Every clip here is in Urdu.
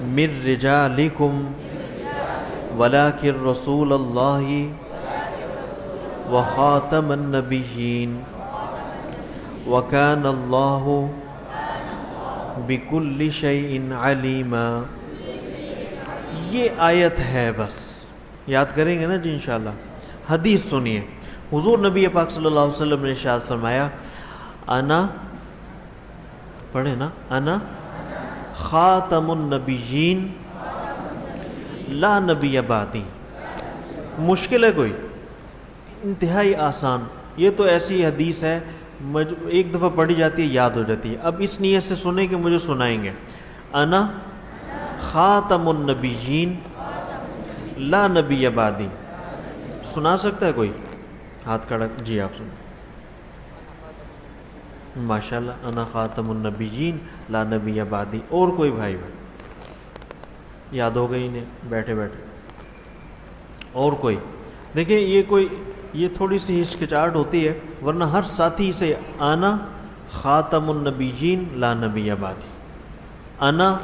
من رجالکم ولکن رسول اللہ وخاتم النبیین وکان اللہ بکل شیء علیما. یہ آیت ہے، بس یاد کریں گے نا جی انشاءاللہ. حدیث سنیے، حضور نبی پاک صلی اللہ علیہ وسلم نے ارشاد فرمایا، انا پڑھے نا، انا خاتم النبیین لا نبی بعدی. مشکل ہے کوئی؟ انتہائی آسان. یہ تو ایسی حدیث ہے ایک دفعہ پڑھی جاتی ہے یاد ہو جاتی ہے. اب اس نیت سے سنیں کہ مجھے سنائیں گے. انا خاتم النبیین لا نبی بعدی. سنا سکتا ہے کوئی؟ ہاتھ کھڑا. جی آپ سنیں. ماشاءاللہ. انا خاتم النبیین لا نبی بعدی. اور کوئی بھائی یاد ہو گئی انہیں بیٹھے بیٹھے؟ اور کوئی؟ دیکھیں یہ تھوڑی سی ہچکچاہٹ ہوتی ہے، ورنہ ہر ساتھی سے انا خاتم النبیین لا نبی بعدی. انا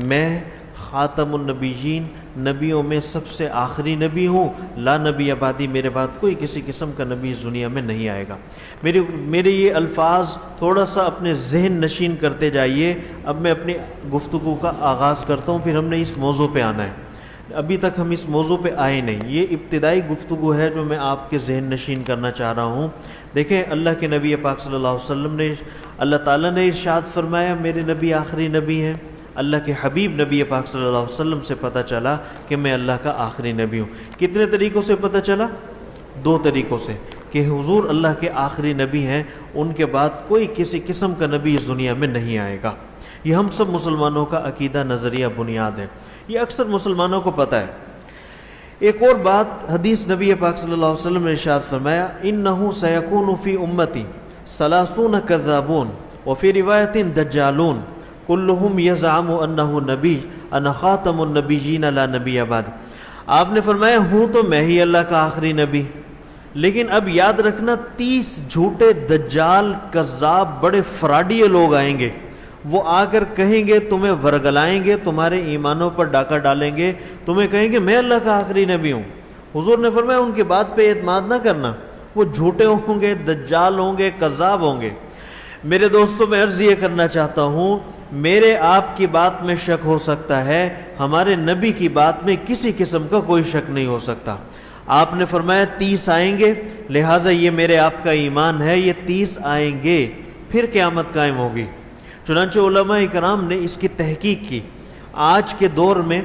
میں خاتم النبیین نبیوں میں سب سے آخری نبی ہوں، لا نبی بعدی میرے بعد کوئی کسی قسم کا نبی اس دنیا میں نہیں آئے گا. میرے یہ الفاظ تھوڑا سا اپنے ذہن نشین کرتے جائیے. اب میں اپنی گفتگو کا آغاز کرتا ہوں، پھر ہم نے اس موضوع پہ آنا ہے. ابھی تک ہم اس موضوع پہ آئے نہیں. یہ ابتدائی گفتگو ہے جو میں آپ کے ذہن نشین کرنا چاہ رہا ہوں. دیکھیں اللہ کے نبی پاک صلی اللہ علیہ وسلم نے، اللہ تعالیٰ نے ارشاد فرمایا میرے نبی آخری نبی ہیں. اللہ کے حبیب نبی پاک صلی اللہ علیہ وسلم سے پتہ چلا کہ میں اللہ کا آخری نبی ہوں. کتنے طریقوں سے پتہ چلا؟ 2 طریقوں سے، کہ حضور اللہ کے آخری نبی ہیں، ان کے بعد کوئی کسی قسم کا نبی اس دنیا میں نہیں آئے گا. یہ ہم سب مسلمانوں کا عقیدہ، نظریہ، بنیاد ہے. یہ اکثر مسلمانوں کو پتہ ہے. ایک اور بات، حدیث نبی پاک صلی اللہ علیہ وسلم نے ارشاد فرمایا، انہ سیکون فی امتی 30 کذابون وفی روایت دجالون کلہم یزعم انہ نبی انا خاتم النبیین لا نبی بعد. آپ نے فرمایا ہوں تو میں ہی اللہ کا آخری نبی، لیکن اب یاد رکھنا 30 جھوٹے دجال کذاب بڑے فراڈی لوگ آئیں گے. وہ آ کر کہیں گے، تمہیں ورگلائیں گے، تمہارے ایمانوں پر ڈاکہ ڈالیں گے، تمہیں کہیں گے میں اللہ کا آخری نبی ہوں. حضور نے فرمایا ان کی بات پہ اعتماد نہ کرنا. وہ جھوٹے ہوں گے، دجال ہوں گے، کذاب ہوں گے. میرے دوستوں میں عرض یہ کرنا چاہتا ہوں، میرے آپ کی بات میں شک ہو سکتا ہے، ہمارے نبی کی بات میں کسی قسم کا کوئی شک نہیں ہو سکتا. آپ نے فرمایا 30 آئیں گے، لہٰذا یہ میرے آپ کا ایمان ہے، یہ 30 آئیں گے، پھر قیامت قائم ہوگی. چنانچہ علماء کرام نے اس کی تحقیق کی. آج کے دور میں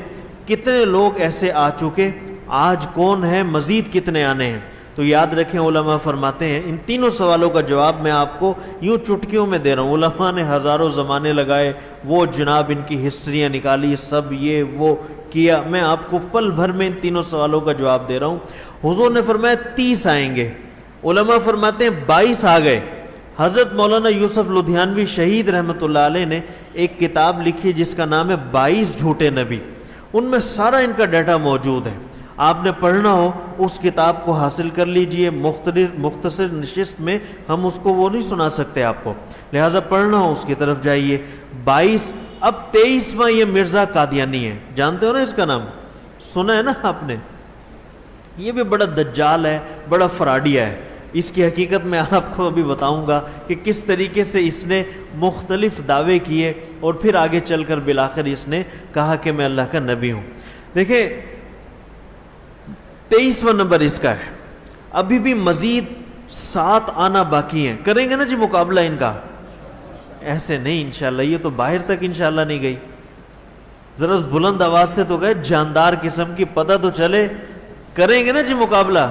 کتنے لوگ ایسے آ چکے، آج کون ہے، مزید کتنے آنے ہیں؟ تو یاد رکھیں علماء فرماتے ہیں ان تینوں سوالوں کا جواب میں آپ کو یوں چٹکیوں میں دے رہا ہوں. علماء نے ہزاروں زمانے لگائے، وہ جناب ان کی ہسٹریاں نکالی، سب یہ وہ کیا. میں آپ کو پل بھر میں ان تینوں سوالوں کا جواب دے رہا ہوں. حضور نے فرمایا 30 آئیں گے. علماء فرماتے ہیں 22 آ گئے. حضرت مولانا یوسف لدھیانوی شہید رحمۃ اللہ علیہ نے ایک کتاب لکھی جس کا نام ہے 22 جھوٹے نبی. ان میں سارا ان کا ڈیٹا موجود ہے. آپ نے پڑھنا ہو اس کتاب کو حاصل کر لیجئے. مختصر نشست میں ہم اس کو وہ نہیں سنا سکتے آپ کو، لہٰذا پڑھنا ہو اس کی طرف جائیے. 22. اب 23واں یہ مرزا قادیانی ہے. جانتے ہو نا اس کا نام؟ سنا ہے نا آپ نے؟ یہ بھی بڑا دجال ہے، بڑا فراڈیا ہے. اس کی حقیقت میں آپ کو ابھی بتاؤں گا کہ کس طریقے سے اس نے مختلف دعوے کیے اور پھر آگے چل کر بالآخر اس نے کہا کہ میں اللہ کا نبی ہوں. دیکھیں 23واں نمبر اس کا ہے. ابھی بھی مزید 7 آنا باقی ہیں. کریں گے نا جی مقابلہ ان کا؟ ایسے نہیں انشاءاللہ. یہ تو باہر تک انشاءاللہ نہیں گئی. ذرا بلند آواز سے تو گئے، جاندار قسم کی، پتہ تو چلے. کریں گے نا جی مقابلہ؟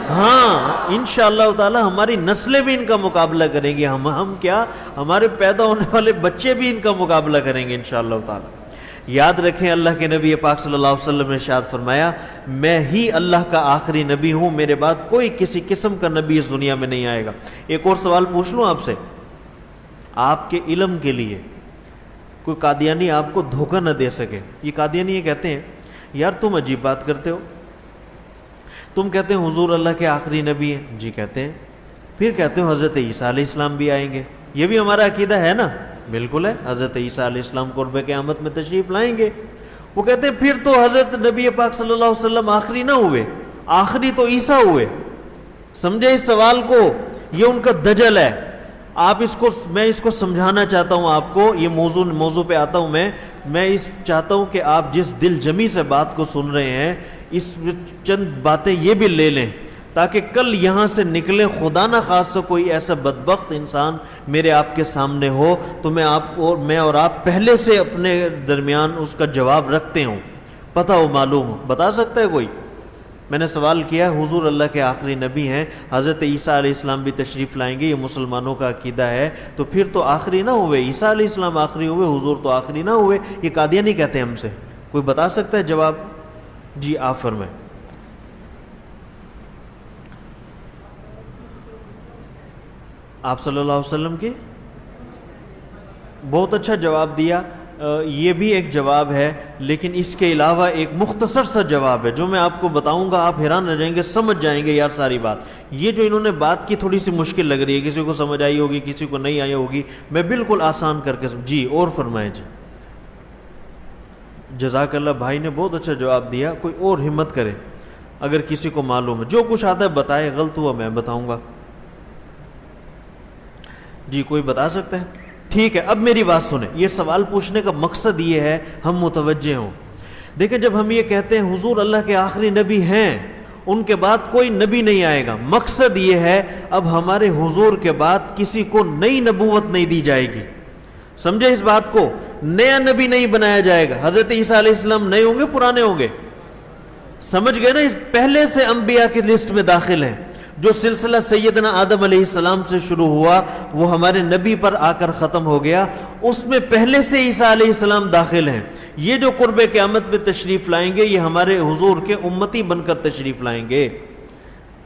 ہاں انشاءاللہ تعالی ہماری نسلیں بھی ان کا مقابلہ کریں گی. ہم کیا، ہمارے پیدا ہونے والے بچے بھی ان کا مقابلہ کریں گے انشاءاللہ تعالی. یاد رکھیں اللہ کے نبی پاک صلی اللہ علیہ وسلم نے ارشاد فرمایا میں ہی اللہ کا آخری نبی ہوں، میرے بعد کوئی کسی قسم کا نبی اس دنیا میں نہیں آئے گا. ایک اور سوال پوچھ لوں آپ سے، آپ کے علم کے لیے. کوئی قادیانی آپ کو دھوکہ نہ دے سکے. یہ قادیانی یہ کہتے ہیں یار تم عجیب بات کرتے ہو، تم کہتے ہیں حضور اللہ کے آخری نبی ہیں. جی کہتے ہیں. پھر کہتے ہو حضرت عیسیٰ علیہ السلام بھی آئیں گے. یہ بھی ہمارا عقیدہ ہے نا؟ بالکل ہے. حضرت عیسیٰ علیہ السلام قرب قیامت میں تشریف لائیں گے. وہ کہتے ہیں پھر تو حضرت نبی پاک صلی اللہ علیہ وسلم آخری نہ ہوئے، آخری تو عیسیٰ ہوئے. سمجھے اس سوال کو؟ یہ ان کا دجل ہے. میں اس کو سمجھانا چاہتا ہوں آپ کو. یہ موضوع پہ آتا ہوں میں چاہتا ہوں کہ آپ جس دل جمی سے بات کو سن رہے ہیں، اس چند باتیں یہ بھی لے لیں تاکہ کل یہاں سے نکلے، خدا نہ خواستہ کوئی ایسا بدبخت انسان میرے آپ کے سامنے ہو تو میں اور آپ پہلے سے اپنے درمیان اس کا جواب رکھتے ہوں، پتہ ہو، معلوم ہو. بتا سکتا ہے کوئی؟ میں نے سوال کیا، حضور اللہ کے آخری نبی ہیں، حضرت عیسیٰ علیہ السلام بھی تشریف لائیں گے، یہ مسلمانوں کا عقیدہ ہے، تو پھر تو آخری نہ ہوئے؟ عیسیٰ علیہ السلام آخری ہوئے، حضور تو آخری نہ ہوئے. یہ قادیانی کہتے ہیں ہم سے. کوئی بتا سکتا ہے جواب؟ جی آپ فرمائیں. آپ صلی اللہ علیہ وسلم کے بہت اچھا جواب دیا. یہ بھی ایک جواب ہے، لیکن اس کے علاوہ ایک مختصر سا جواب ہے جو میں آپ کو بتاؤں گا. آپ حیران رہ جائیں گے، سمجھ جائیں گے یار ساری بات. یہ جو انہوں نے بات کی تھوڑی سی مشکل لگ رہی ہے، کسی کو سمجھ آئی ہوگی، کسی کو نہیں آئی ہوگی. میں بالکل آسان کر کے جی اور فرمائیں. جی جزاک اللہ، بھائی نے بہت اچھا جواب دیا. کوئی اور ہمت کرے اگر کسی کو معلوم ہے، جو کچھ آتا ہے بتائے، غلط ہوا میں بتاؤں گا. جی کوئی بتا سکتا ہے؟ ٹھیک ہے. اب میری بات سنیں، یہ سوال پوچھنے کا مقصد یہ ہے ہم متوجہ ہوں. دیکھیں جب ہم یہ کہتے ہیں حضور اللہ کے آخری نبی ہیں، ان کے بعد کوئی نبی نہیں آئے گا، مقصد یہ ہے اب ہمارے حضور کے بعد کسی کو نئی نبوت نہیں دی جائے گی. سمجھے اس بات کو؟ نیا نبی نہیں بنایا جائے گا. حضرت عیسیٰ علیہ السلام نئے ہوں گے، پرانے ہوں گے؟ سمجھ گئے نا؟ اس پہلے سے انبیاء کی لسٹ میں داخل ہیں. جو سلسلہ سیدنا آدم علیہ السلام سے شروع ہوا وہ ہمارے نبی پر آ کر ختم ہو گیا، اس میں پہلے سے عیسیٰ علیہ السلام داخل ہیں. یہ جو قرب قیامت میں تشریف لائیں گے، یہ ہمارے حضور کے امتی بن کر تشریف لائیں گے.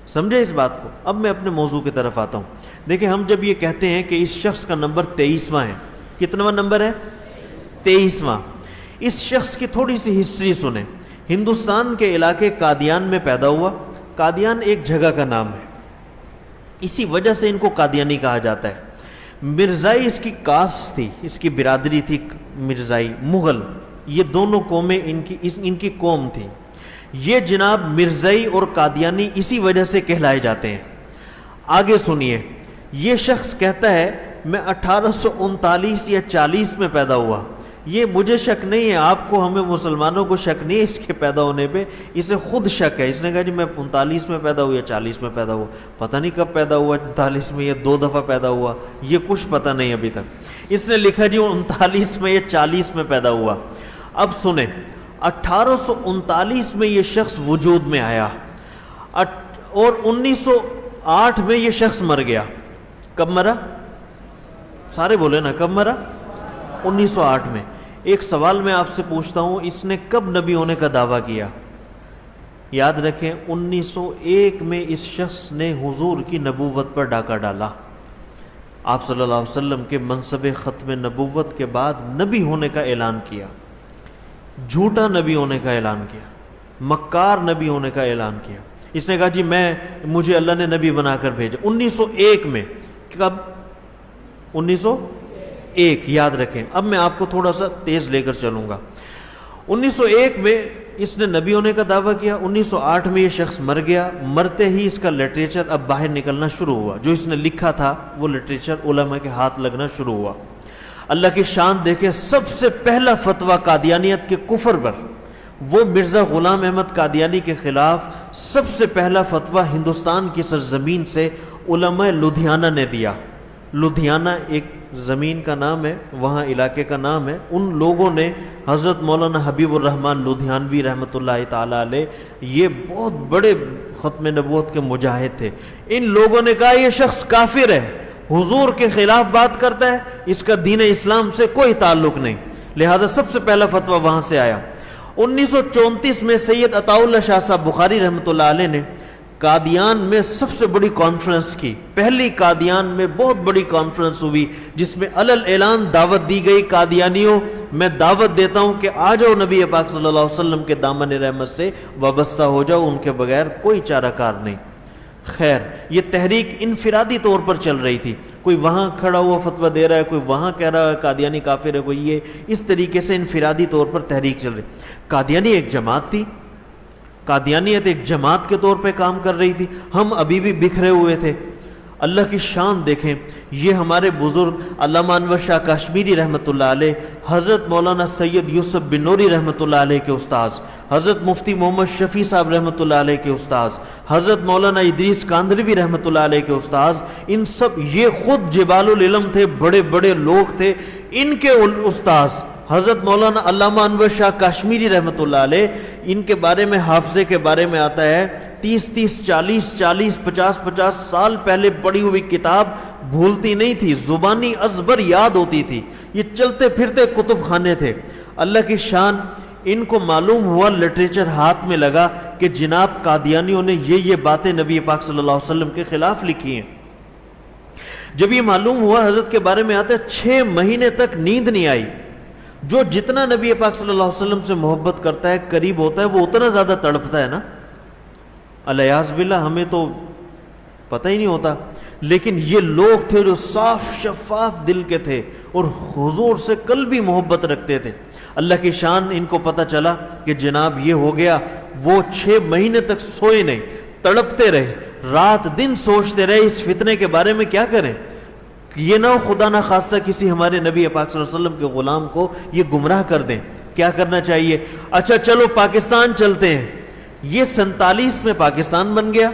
سمجھے اس بات کو؟ اب میں اپنے موضوع کی طرف آتا ہوں. دیکھیں ہم جب یہ کہتے ہیں کہ اس شخص کا نمبر 23واں ہے، کتنواں نمبر ہے؟ 23واں. اس شخص کی تھوڑی سی ہسٹری سنیں. ہندوستان کے علاقے قادیان میں پیدا ہوا. قادیان ایک جگہ کا نام ہے، اسی وجہ سے ان کو قادیانی کہا جاتا ہے. مرزائی اس کی کاسٹ تھی، اس کی برادری تھی مرزائی. مغل، یہ دونوں قومیں ان کی قوم تھی. یہ جناب مرزائی اور قادیانی اسی وجہ سے کہلائے جاتے ہیں. آگے سنیے، یہ شخص کہتا ہے میں 1839 یا 40 میں پیدا ہوا. یہ مجھے شک نہیں ہے، آپ کو، ہمیں مسلمانوں کو شک نہیں ہے اس کے پیدا ہونے پہ، اسے خود شک ہے. اس نے کہا جی میں 39 میں پیدا ہوا یا 40 میں پیدا ہوا. پتہ نہیں کب پیدا ہوا، 39 میں یا 2 دفعہ پیدا ہوا، یہ کچھ پتہ نہیں ابھی تک. اس نے لکھا جی 39 میں یا 40 میں پیدا ہوا. اب سنیں، 1839 میں یہ شخص وجود میں آیا اور 1908 میں یہ شخص مر گیا. کب مرا؟ سارے بولے نا، کب مرا؟ 1908 میں. ایک سوال میں آپ سے پوچھتا ہوں، اس نے کب نبی ہونے کا دعویٰ کیا؟ یاد رکھیں 1901 میں اس شخص نے حضور کی نبوت پر ڈاکہ ڈالا. آپ صلی اللہ علیہ وسلم کے منصب ختم نبوت کے بعد نبی ہونے کا اعلان کیا، جھوٹا نبی ہونے کا اعلان کیا، مکار نبی ہونے کا اعلان کیا. اس نے کہا جی مجھے اللہ نے نبی بنا کر بھیجا. 1901 میں. کب؟ 1901. یاد رکھیں. اب میں آپ کو تھوڑا سا تیز لے کر چلوں گا. 1901 میں اس نے نبی ہونے کا دعویٰ کیا. 1908 میں یہ شخص مر گیا. مرتے ہی اس کا لٹریچر اب باہر نکلنا شروع ہوا. جو اس نے لکھا تھا وہ لٹریچر علماء کے ہاتھ لگنا شروع ہوا. اللہ کی شان دیکھیں، سب سے پہلا فتویٰ قادیانیت کے کفر پر، وہ مرزا غلام احمد قادیانی کے خلاف سب سے پہلا فتویٰ ہندوستان کی سرزمین سے علماء لدھیانہ نے دیا. لدھیانہ ایک زمین کا نام ہے، وہاں علاقے کا نام ہے. ان لوگوں نے، حضرت مولانا حبیب الرحمن لدھیانوی رحمۃ اللہ تعالی علیہ، یہ بہت بڑے ختم نبوت کے مجاہد تھے. ان لوگوں نے کہا یہ شخص کافر ہے، حضور کے خلاف بات کرتا ہے، اس کا دین اسلام سے کوئی تعلق نہیں. لہذا سب سے پہلا فتویٰ وہاں سے آیا. 1934 میں سید عطا اللہ شاہ صاحب بخاری رحمۃ اللہ علیہ نے قادیان میں سب سے بڑی کانفرنس کی. پہلی قادیان میں بہت بڑی کانفرنس ہوئی جس میں علل اعلان دعوت دی گئی، قادیانیوں میں دعوت دیتا ہوں کہ آ جاؤ نبی پاک صلی اللہ علیہ وسلم کے دامن رحمت سے وابستہ ہو جاؤ، ان کے بغیر کوئی چارہ کار نہیں. خیر یہ تحریک انفرادی طور پر چل رہی تھی، کوئی وہاں کھڑا ہوا فتویٰ دے رہا ہے، کوئی وہاں کہہ رہا ہے قادیانی کافر ہے، کوئی یہ، اس طریقے سے انفرادی طور پر تحریک چل رہی۔ قادیانی ایک جماعت تھی، قادیانیت ایک جماعت کے طور پہ کام کر رہی تھی، ہم ابھی بھی بکھرے ہوئے تھے۔ اللہ کی شان دیکھیں، یہ ہمارے بزرگ علامہ انور شاہ کشمیری رحمۃ اللہ علیہ، حضرت مولانا سید یوسف بن نوری رحمۃ اللہ علیہ کے استاذ، حضرت مفتی محمد شفیع صاحب رحمۃ اللہ علیہ کے استاذ، حضرت مولانا ادریس کاندھلوی رحمۃ اللہ علیہ کے استاذ، ان سب یہ خود جبال العلم تھے، بڑے بڑے لوگ تھے، ان کے استاذ حضرت مولانا علامہ انور شاہ کشمیری رحمۃ اللہ علیہ، ان کے بارے میں حافظے کے بارے میں آتا ہے 30 40 50 سال پہلے پڑھی ہوئی کتاب بھولتی نہیں تھی، زبانی ازبر یاد ہوتی تھی، یہ چلتے پھرتے کتب خانے تھے۔ اللہ کی شان، ان کو معلوم ہوا، لٹریچر ہاتھ میں لگا کہ جناب قادیانیوں نے یہ باتیں نبی پاک صلی اللہ علیہ وسلم کے خلاف لکھی ہیں۔ جب یہ معلوم ہوا، حضرت کے بارے میں آتا ہے 6 مہینے تک نیند نہیں آئی۔ جو جتنا نبی پاک صلی اللہ علیہ وسلم سے محبت کرتا ہے، قریب ہوتا ہے، وہ اتنا زیادہ تڑپتا ہے نا۔ الیاذ باللہ، ہمیں تو پتہ ہی نہیں ہوتا، لیکن یہ لوگ تھے جو صاف شفاف دل کے تھے اور حضور سے قلبی محبت رکھتے تھے۔ اللہ کی شان، ان کو پتہ چلا کہ جناب یہ ہو گیا، وہ 6 مہینے تک سوئے نہیں، تڑپتے رہے، رات دن سوچتے رہے اس فتنے کے بارے میں کیا کریں، یہ نہ ہو خدا نہ خاصہ کسی ہمارے نبی پاک صلی اللہ علیہ وسلم کے غلام کو یہ گمراہ کر دیں، کیا کرنا چاہیے؟ اچھا چلو پاکستان چلتے ہیں۔ یہ 47 میں پاکستان بن گیا،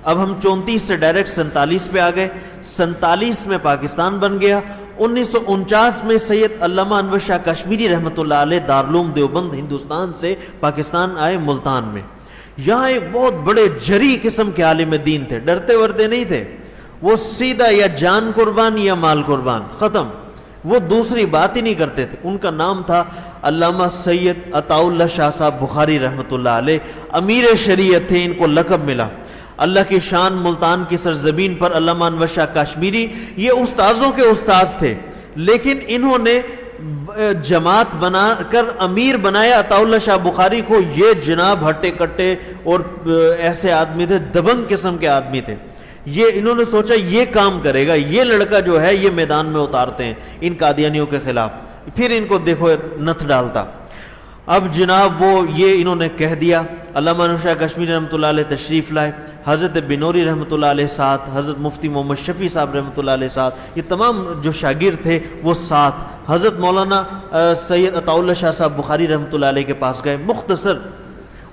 اب ہم 34 سے ڈائریکٹ 47 پہ آ گئے، 47 میں پاکستان بن گیا۔ 1949 میں سید علامہ انور شاہ کشمیری رحمۃ اللہ علیہ دارالعلوم دیوبند ہندوستان سے پاکستان آئے، ملتان میں۔ یہاں ایک بہت بڑے جری قسم کے عالم دین تھے، ڈرتے ورتے نہیں تھے، وہ سیدھا یا جان قربان یا مال قربان، ختم، وہ دوسری بات ہی نہیں کرتے تھے۔ ان کا نام تھا علامہ سید عطاء اللہ شاہ صاحب بخاری رحمۃ اللہ علیہ، امیر شریعت تھے، ان کو لقب ملا۔ اللہ کی شان، ملتان کی سرزمین پر علامہ انور شاہ کشمیری یہ استاذوں کے استاذ تھے، لیکن انہوں نے جماعت بنا کر امیر بنایا عطاء اللہ شاہ بخاری کو۔ یہ جناب ہٹے کٹے اور ایسے آدمی تھے، دبنگ قسم کے آدمی تھے۔ یہ انہوں نے سوچا یہ کام کرے گا، یہ لڑکا جو ہے یہ میدان میں اتارتے ہیں ان قادیانیوں کے خلاف، پھر ان کو دیکھو نتھ ڈالتا۔ اب جناب وہ یہ انہوں نے کہہ دیا۔ علامہ انور شاہ کشمیری رحمۃ اللہ علیہ تشریف لائے، حضرت بنوری رحمۃ اللہ علیہ ساتھ، حضرت مفتی محمد شفیع صاحب رحمۃ اللہ علیہ ساتھ، یہ تمام جو شاگرد تھے وہ ساتھ، حضرت مولانا سید عطاء اللہ شاہ صاحب بخاری رحمۃ اللہ علیہ کے پاس گئے۔ مختصر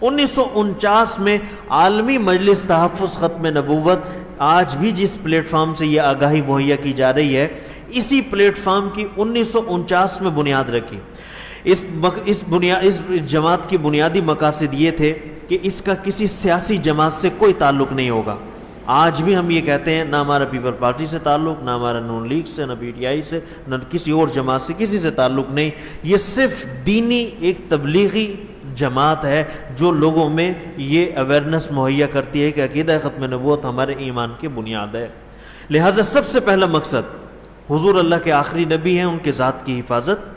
1949 میں عالمی مجلس تحفظ ختم نبوت، آج بھی جس پلیٹ فارم سے یہ آگاہی مہیا کی جا رہی ہے، اسی پلیٹ فارم کی 1949 میں بنیاد رکھی۔ اس جماعت کی بنیادی مقاصد یہ تھے کہ اس کا کسی سیاسی جماعت سے کوئی تعلق نہیں ہوگا۔ آج بھی ہم یہ کہتے ہیں، نہ ہمارا پیپل پارٹی سے تعلق، نہ ہمارا نون لیگ سے، نہ پی ٹی آئی سے، نہ کسی اور جماعت سے، کسی سے تعلق نہیں۔ یہ صرف دینی ایک تبلیغی جماعت ہے جو لوگوں میں یہ اویئرنس مہیا کرتی ہے کہ عقیدہ ختم نبوت ہمارے ایمان کی بنیاد ہے۔ لہٰذا سب سے پہلا مقصد، حضور اللہ کے آخری نبی ہیں، ان کے ذات کی حفاظت۔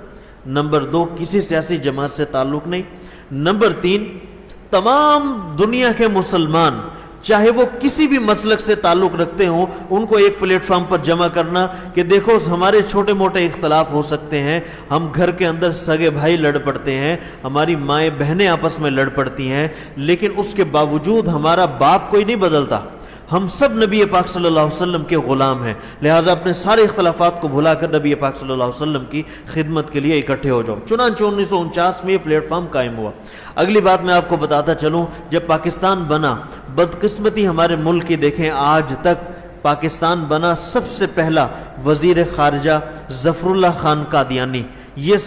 نمبر 2، کسی سیاسی جماعت سے تعلق نہیں۔ نمبر 3، تمام دنیا کے مسلمان چاہے وہ کسی بھی مسلک سے تعلق رکھتے ہوں، ان کو ایک پلیٹ فارم پر جمع کرنا کہ دیکھو ہمارے چھوٹے موٹے اختلاف ہو سکتے ہیں، ہم گھر کے اندر سگے بھائی لڑ پڑتے ہیں، ہماری مائیں بہنیں آپس میں لڑ پڑتی ہیں، لیکن اس کے باوجود ہمارا باپ کوئی نہیں بدلتا، ہم سب نبی پاک صلی اللہ علیہ وسلم کے غلام ہیں، لہٰذا اپنے سارے اختلافات کو بھلا کر نبی پاک صلی اللہ علیہ وسلم کی خدمت کے لیے اکٹھے ہو جاؤ۔ چنانچہ 1949 میں یہ پلیٹ فارم قائم ہوا۔ اگلی بات میں آپ کو بتاتا چلوں، جب پاکستان بنا، بدقسمتی ہمارے ملک کی دیکھیں، آج تک پاکستان بنا سب سے پہلا وزیر خارجہ ظفر اللہ خان قادیانی، یہ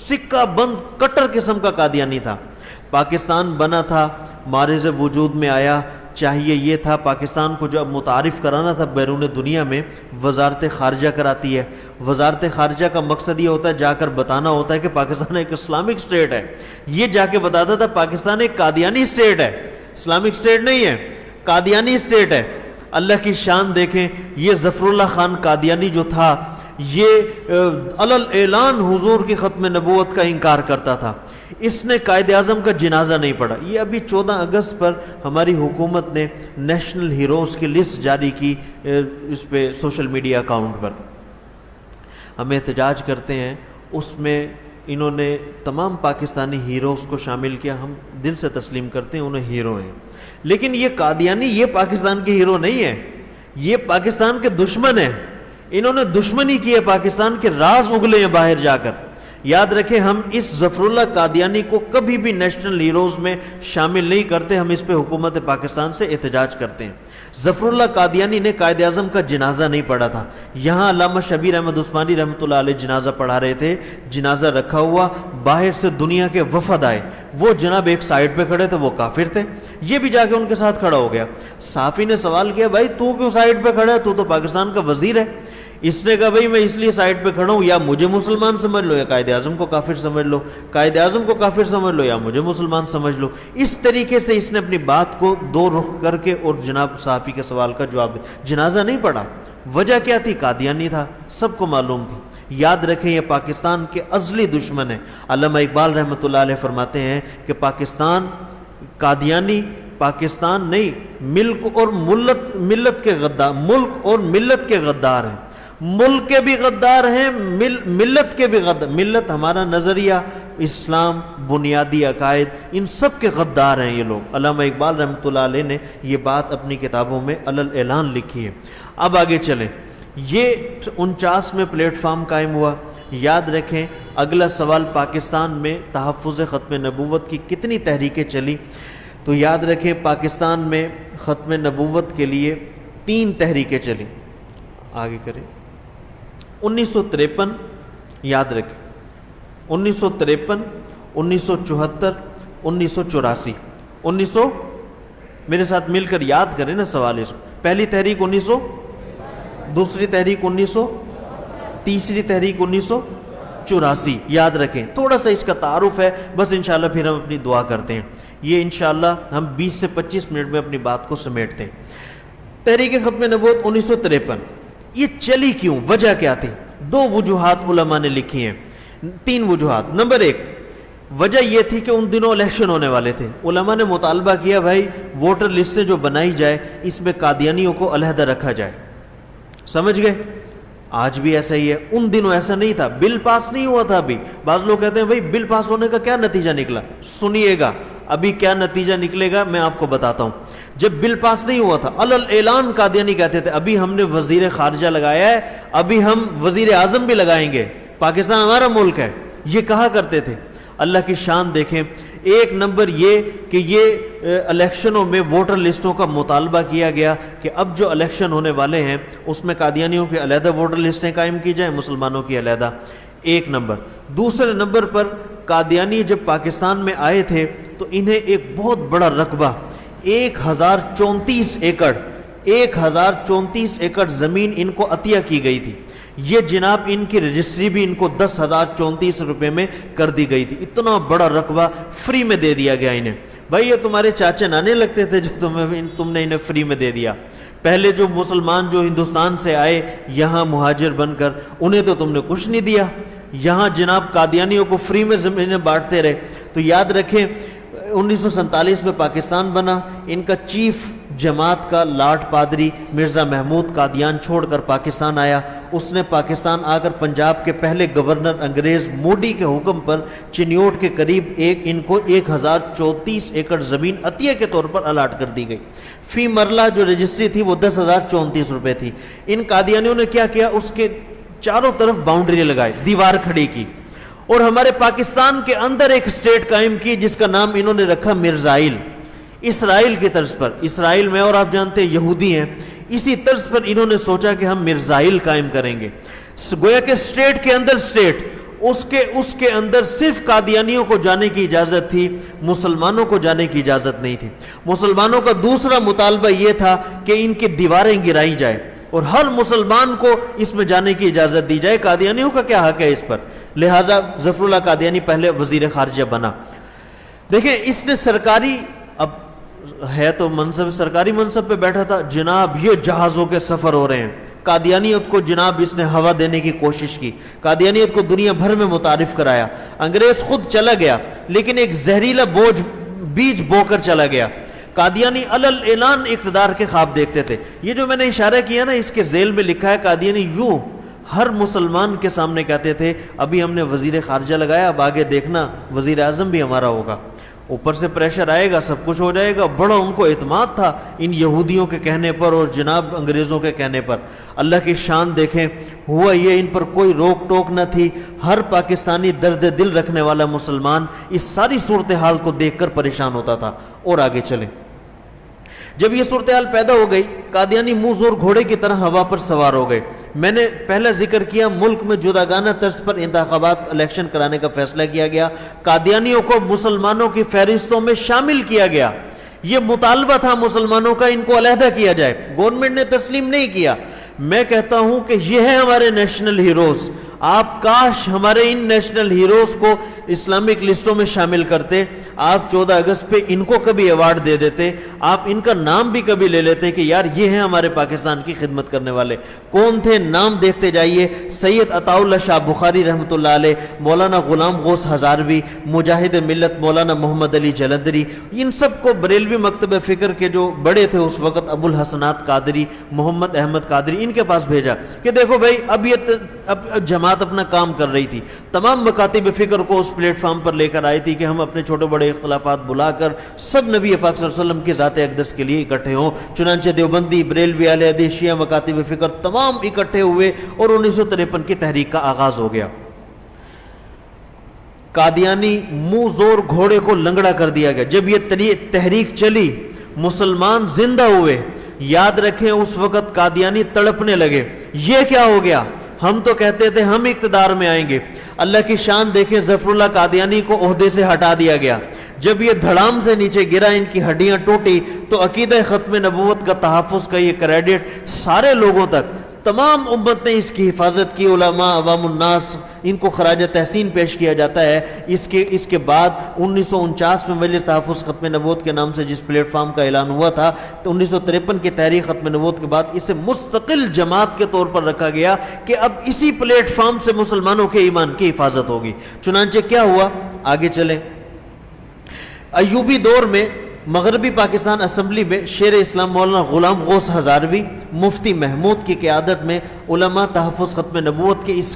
سکہ بند کٹر قسم کا قادیانی تھا۔ پاکستان بنا تھا، معرض وجود میں آیا، چاہیے یہ تھا پاکستان کو جب متعارف کرانا تھا بیرون دنیا میں، وزارت خارجہ کراتی ہے۔ وزارت خارجہ کا مقصد یہ ہوتا ہے جا کر بتانا ہوتا ہے کہ پاکستان ایک اسلامک سٹیٹ ہے، یہ جا کے بتاتا تھا پاکستان ایک قادیانی سٹیٹ ہے، اسلامک سٹیٹ نہیں ہے، قادیانی سٹیٹ ہے۔ اللہ کی شان دیکھیں، یہ ظفر اللہ خان قادیانی جو تھا، یہ علل اعلان حضور کی ختم نبوت کا انکار کرتا تھا۔ اس نے قائد اعظم کا جنازہ نہیں پڑھا. یہ ابھی 14 اگست پر ہماری حکومت نے نیشنل ہیروز کی لسٹ جاری کی اس پہ سوشل میڈیا اکاؤنٹ پر. ہم احتجاج کرتے ہیں, اس میں انہوں نے تمام پاکستانی ہیروز کو شامل کیا. ہم دل سے تسلیم کرتے ہیں انہیں ہیرو ہیں, لیکن یہ قادیانی یہ پاکستان کے ہیرو نہیں ہے, یہ پاکستان کے دشمن ہیں. انہوں نے دشمنی کی ہے, پاکستان کے راز اگلے ہیں باہر جا کر. یاد رکھیں, ہم اس ظفر اللہ قادیانی کو کبھی بھی نیشنل ہیروز میں شامل نہیں کرتے. ہم اس پہ حکومت پاکستان سے احتجاج کرتے ہیں. ظفر اللہ قادیانی نے قائد اعظم کا جنازہ نہیں پڑھا تھا. یہاں علامہ شبیر احمد عثمانی رحمۃ اللہ علیہ جنازہ پڑھا رہے تھے, جنازہ رکھا ہوا, باہر سے دنیا کے وفد آئے, وہ جناب ایک سائڈ پہ کھڑے تھے, وہ کافر تھے, یہ بھی جا کے ان کے ساتھ کھڑا ہو گیا. صحافی نے سوال کیا, بھائی تو کیوں سائڈ پہ کھڑا ہے, تو پاکستان کا وزیر ہے. اس نے کہا, بھائی میں اس لیے سائڈ پہ کھڑا ہوں, یا مجھے مسلمان سمجھ لو یا قائد اعظم کو کافر سمجھ لو, قائد اعظم کو کافر سمجھ لو یا مجھے مسلمان سمجھ لو. اس طریقے سے اس نے اپنی بات کو دو رخ کر کے اور جناب صحافی کے سوال کا جواب دیا. جنازہ نہیں پڑھا. وجہ کیا تھی؟ قادیانی تھا, سب کو معلوم تھی. یاد رکھیں, یہ پاکستان کے ازلی دشمن ہیں. علامہ اقبال رحمۃ اللہ علیہ فرماتے ہیں کہ پاکستان قادیانی پاکستان نہیں, ملک اور ملت کے غدار, ملک اور ملت کے غدار ہیں. ملک کے بھی غدار ہیں, ملت کے بھی غدار. ملت ہمارا نظریہ, اسلام, بنیادی عقائد, ان سب کے غدار ہیں یہ لوگ. علامہ اقبال رحمۃ اللہ علیہ نے یہ بات اپنی کتابوں میں علل اعلان لکھی ہے. اب آگے چلیں. یہ 49 میں پلیٹ فارم قائم ہوا. یاد رکھیں, اگلا سوال, پاکستان میں تحفظ ختم نبوت کی کتنی تحریکیں چلی؟ تو یاد رکھیں, پاکستان میں ختم نبوت کے لیے 3 تحریکیں چلی. آگے کریں. 1953 یاد رکھیں, 1953, 1974, 1984. میرے ساتھ مل کر یاد کریں نا سوال. اس پہلی تحریک 1900, دوسری تحریک 1900, تیسری تحریک 1984. یاد رکھیں, تھوڑا سا اس کا تعارف ہے بس, انشاءاللہ پھر ہم اپنی دعا کرتے ہیں. یہ انشاءاللہ ہم 20 سے 25 منٹ میں اپنی بات کو سمیٹتے ہیں. تحریک ختم نبوت 1953 یہ چلی کیوں؟ وجہ کیا تھی؟ 2 وجوہات علماء نے لکھی ہیں, 3 وجوہات. نمبر 1, وجہ یہ تھی کہ ان دنوں الیکشن ہونے والے تھے. علماء نے مطالبہ کیا, بھائی ووٹر لسٹیں جو بنائی جائے اس میں قادیانیوں کو علیحدہ رکھا جائے. سمجھ گئے؟ آج بھی ایسا ہی ہے. ان دنوں ایسا نہیں تھا, بل پاس نہیں ہوا تھا ابھی. بعض لوگ کہتے ہیں بھائی بل پاس ہونے کا کیا نتیجہ نکلا؟ سنیے گا ابھی کیا نتیجہ نکلے گا میں آپ کو بتاتا ہوں. جب بل پاس نہیں ہوا تھا, علل اعلان قادیانی کہتے تھے ابھی ہم نے وزیر خارجہ لگایا ہے, ابھی ہم وزیر اعظم بھی لگائیں گے, پاکستان ہمارا ملک ہے, یہ کہا کرتے تھے. اللہ کی شان دیکھیں. ایک نمبر یہ کہ یہ الیکشنوں میں ووٹر لسٹوں کا مطالبہ کیا گیا کہ اب جو الیکشن ہونے والے ہیں اس میں قادیانیوں کی علیحدہ ووٹر لسٹیں قائم کی جائیں, مسلمانوں کی علیحدہ. ایک نمبر. دوسرے نمبر پر قادیانی جب پاکستان میں آئے تھے تو انہیں ایک بہت بڑا رقبہ 1034 ایکڑ زمین ان کو عطیہ کی گئی تھی. یہ جناب ان کی رجسٹری بھی ان کو 10,034 روپے میں کر دی گئی تھی. اتنا بڑا رقبہ فری میں دے دیا گیا انہیں. بھائی یہ تمہارے چاچے نانے لگتے تھے جو تم نے انہیں فری میں دے دیا. پہلے جو مسلمان جو ہندوستان سے آئے یہاں مہاجر بن کر, انہیں تو تم نے کچھ نہیں دیا. یہاں جناب قادیانیوں کو فری میں زمینیں بانٹتے رہے. تو یاد رکھیں 1947 میں پاکستان بنا, ان کا چیف جماعت کا لاٹ پادری مرزا محمود قادیان چھوڑ کر پاکستان آیا. اس نے پاکستان آ کر پنجاب کے پہلے گورنر انگریز موڈی کے حکم پر چنیوٹ کے قریب ان کو 1034 ایکڑ زمین عطیہ کے طور پر الاٹ کر دی گئی. فی مرلہ جو رجسٹری تھی وہ 10,034 روپے تھی. ان قادیانیوں نے کیا کیا, اس کے چاروں طرف باؤنڈری لگائی, دیوار کھڑی کی, اور ہمارے پاکستان کے اندر ایک اسٹیٹ قائم کی جس کا نام انہوں نے رکھا مرزائل. اسرائیل کی طرز پر, اسرائیل میں اور آپ جانتے ہیں یہودی ہیں, اسی طرز پر انہوں نے سوچا کہ ہم مرزائل قائم کریں گے. گویا کہ اسٹیٹ کے اندر اسٹیٹ, اس کے اندر صرف قادیانیوں کو جانے کی اجازت تھی, مسلمانوں کو جانے کی اجازت نہیں تھی. مسلمانوں کا دوسرا مطالبہ یہ تھا کہ ان کی دیواریں گرائی جائے اور ہر مسلمان کو اس میں جانے کی اجازت دی جائے. قادیانیوں کا کیا حق ہے اس پر؟ لہٰذا ظفر اللہ قادیانی پہلے وزیر خارجہ بنا. دیکھیں اس نے سرکاری, اب ہے تو منصب, سرکاری منصب پہ بیٹھا تھا, جناب یہ جہازوں کے سفر ہو رہے ہیں, قادیانیت کو جناب اس نے ہوا دینے کی کوشش کی، قادیانیت کو دنیا بھر میں متعارف کرایا۔ انگریز خود چلا گیا لیکن ایک زہریلا بیج بو کر چلا گیا۔ قادیانی علل اعلان اقتدار کے خواب دیکھتے تھے۔ یہ جو میں نے اشارہ کیا نا، اس کے ذیل میں لکھا ہے قادیانی یوں ہر مسلمان کے سامنے کہتے تھے ابھی ہم نے وزیر خارجہ لگایا، اب آگے دیکھنا وزیر اعظم بھی ہمارا ہوگا، اوپر سے پریشر آئے گا، سب کچھ ہو جائے گا۔ بڑا ان کو اعتماد تھا ان یہودیوں کے کہنے پر اور جناب انگریزوں کے کہنے پر۔ اللہ کی شان دیکھیں، ہوا یہ ان پر کوئی روک ٹوک نہ تھی۔ ہر پاکستانی درد دل رکھنے والا مسلمان اس ساری صورتحال کو دیکھ کر پریشان ہوتا تھا۔ اور آگے چلیں، جب یہ صورتحال پیدا ہو گئی، قادیانی منہ زور گھوڑے کی طرح ہوا پر سوار ہو گئے۔ میں نے پہلا ذکر کیا، ملک میں جداگانہ طرز پر انتخابات الیکشن کرانے کا فیصلہ کیا گیا، قادیانیوں کو مسلمانوں کی فہرستوں میں شامل کیا گیا۔ یہ مطالبہ تھا مسلمانوں کا، ان کو علیحدہ کیا جائے، گورنمنٹ نے تسلیم نہیں کیا۔ میں کہتا ہوں کہ یہ ہیں ہمارے نیشنل ہیروز۔ آپ کاش ہمارے ان نیشنل ہیروز کو اسلامک لسٹوں میں شامل کرتے، آپ 14 اگست پہ ان کو کبھی ایوارڈ دے دیتے، آپ ان کا نام بھی کبھی لے لیتے کہ یار یہ ہیں ہمارے پاکستان کی خدمت کرنے والے۔ کون تھے؟ نام دیکھتے جائیے، سید عطا اللہ شاہ بخاری رحمۃ اللہ علیہ، مولانا غلام غوث ہزاروی، مجاہد ملت مولانا محمد علی جلندری، ان سب کو بریلوی مکتب فکر کے جو بڑے تھے اس وقت، ابو الحسنات قادری، محمد احمد قادری، ان کے پاس بھیجا کہ دیکھو بھائی اب جماعت اپنا کام کر رہی تھی، تمام مکاتب فکر کو اس پلیٹ فارم پر لے کر آئی تھی کہ ہم اپنے چھوٹے بڑے اختلافات بلا کر سب نبی پاک صلی اللہ علیہ وسلم کی ذات اقدس کے لیے اکٹھے ہوں۔ چنانچہ دیوبندی، بریلوی، اہل حدیث، شیعہ مکاتب فکر تمام اکٹھے ہوئے اور 1953 کی تحریک کا آغاز ہو گیا۔ قادیانی منہ زور گھوڑے کو لنگڑا کر دیا گیا۔ جب یہ تحریک چلی، مسلمان زندہ ہوئے۔ یاد رکھیں اس وقت قادیانی تڑپنے لگے، یہ کیا ہو گیا؟ ہم تو کہتے تھے ہم اقتدار میں آئیں گے۔ اللہ کی شان دیکھیں، ظفر اللہ قادیانی کو عہدے سے ہٹا دیا گیا۔ جب یہ دھڑام سے نیچے گرا، ان کی ہڈیاں ٹوٹی، تو عقیدہ ختم نبوت کا تحفظ کا یہ کریڈٹ سارے لوگوں تک، تمام امت نے اس کی حفاظت کی، علماء، عوام الناس، ان کو خراج تحسین پیش کیا جاتا ہے۔ اس کے بعد 1949 میں مجلس تحفظ ختم نبوت کے نام سے جس پلیٹ فارم کا اعلان ہوا تھا، تو 1953 کی تحریک ختم نبوت کے بعد اسے مستقل جماعت کے طور پر رکھا گیا کہ اب اسی پلیٹ فارم سے مسلمانوں کے ایمان کی حفاظت ہوگی۔ چنانچہ کیا ہوا؟ آگے چلیں۔ ایوبی دور میں مغربی پاکستان اسمبلی میں شیر اسلام مولانا غلام غوث ہزاروی، مفتی محمود کی قیادت میں علماء تحفظ ختم نبوت کے اس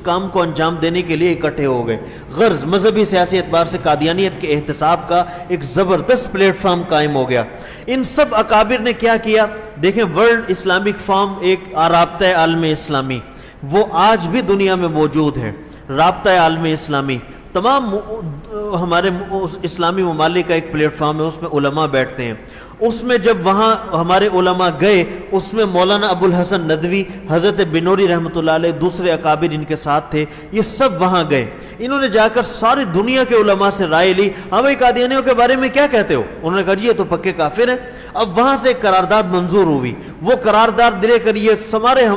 کام کو انجام دینے کے لیے اکٹھے ہو گئے۔ غرض مذہبی سیاسی اعتبار سے قادیانیت کے احتساب کا ایک زبردست پلیٹ فارم قائم ہو گیا۔ ان سب اکابر نے کیا کیا؟ دیکھیں، ورلڈ اسلامک فورم ایک رابطہ عالم اسلامی، وہ آج بھی دنیا میں موجود ہے۔ رابطہ عالم اسلامی تمام ہمارے اسلامی ممالک کا ایک پلیٹ فارم ہے، اس میں علماء بیٹھتے ہیں۔ اس میں جب وہاں ہمارے علماء گئے، اس میں مولانا ابو الحسن ندوی، حضرت بنوری رحمۃ اللہ علیہ، دوسرے اکابر ان کے ساتھ تھے، یہ سب وہاں گئے۔ انہوں نے جا کر ساری دنیا کے علماء سے رائے لی، ہاں بھائی قادیانیوں کے بارے میں کیا کہتے ہو؟ انہوں نے کہا جی یہ تو پکے کافر ہیں۔ اب وہاں سے ایک قرارداد منظور ہوئی، وہ قرارداد دے کر یہ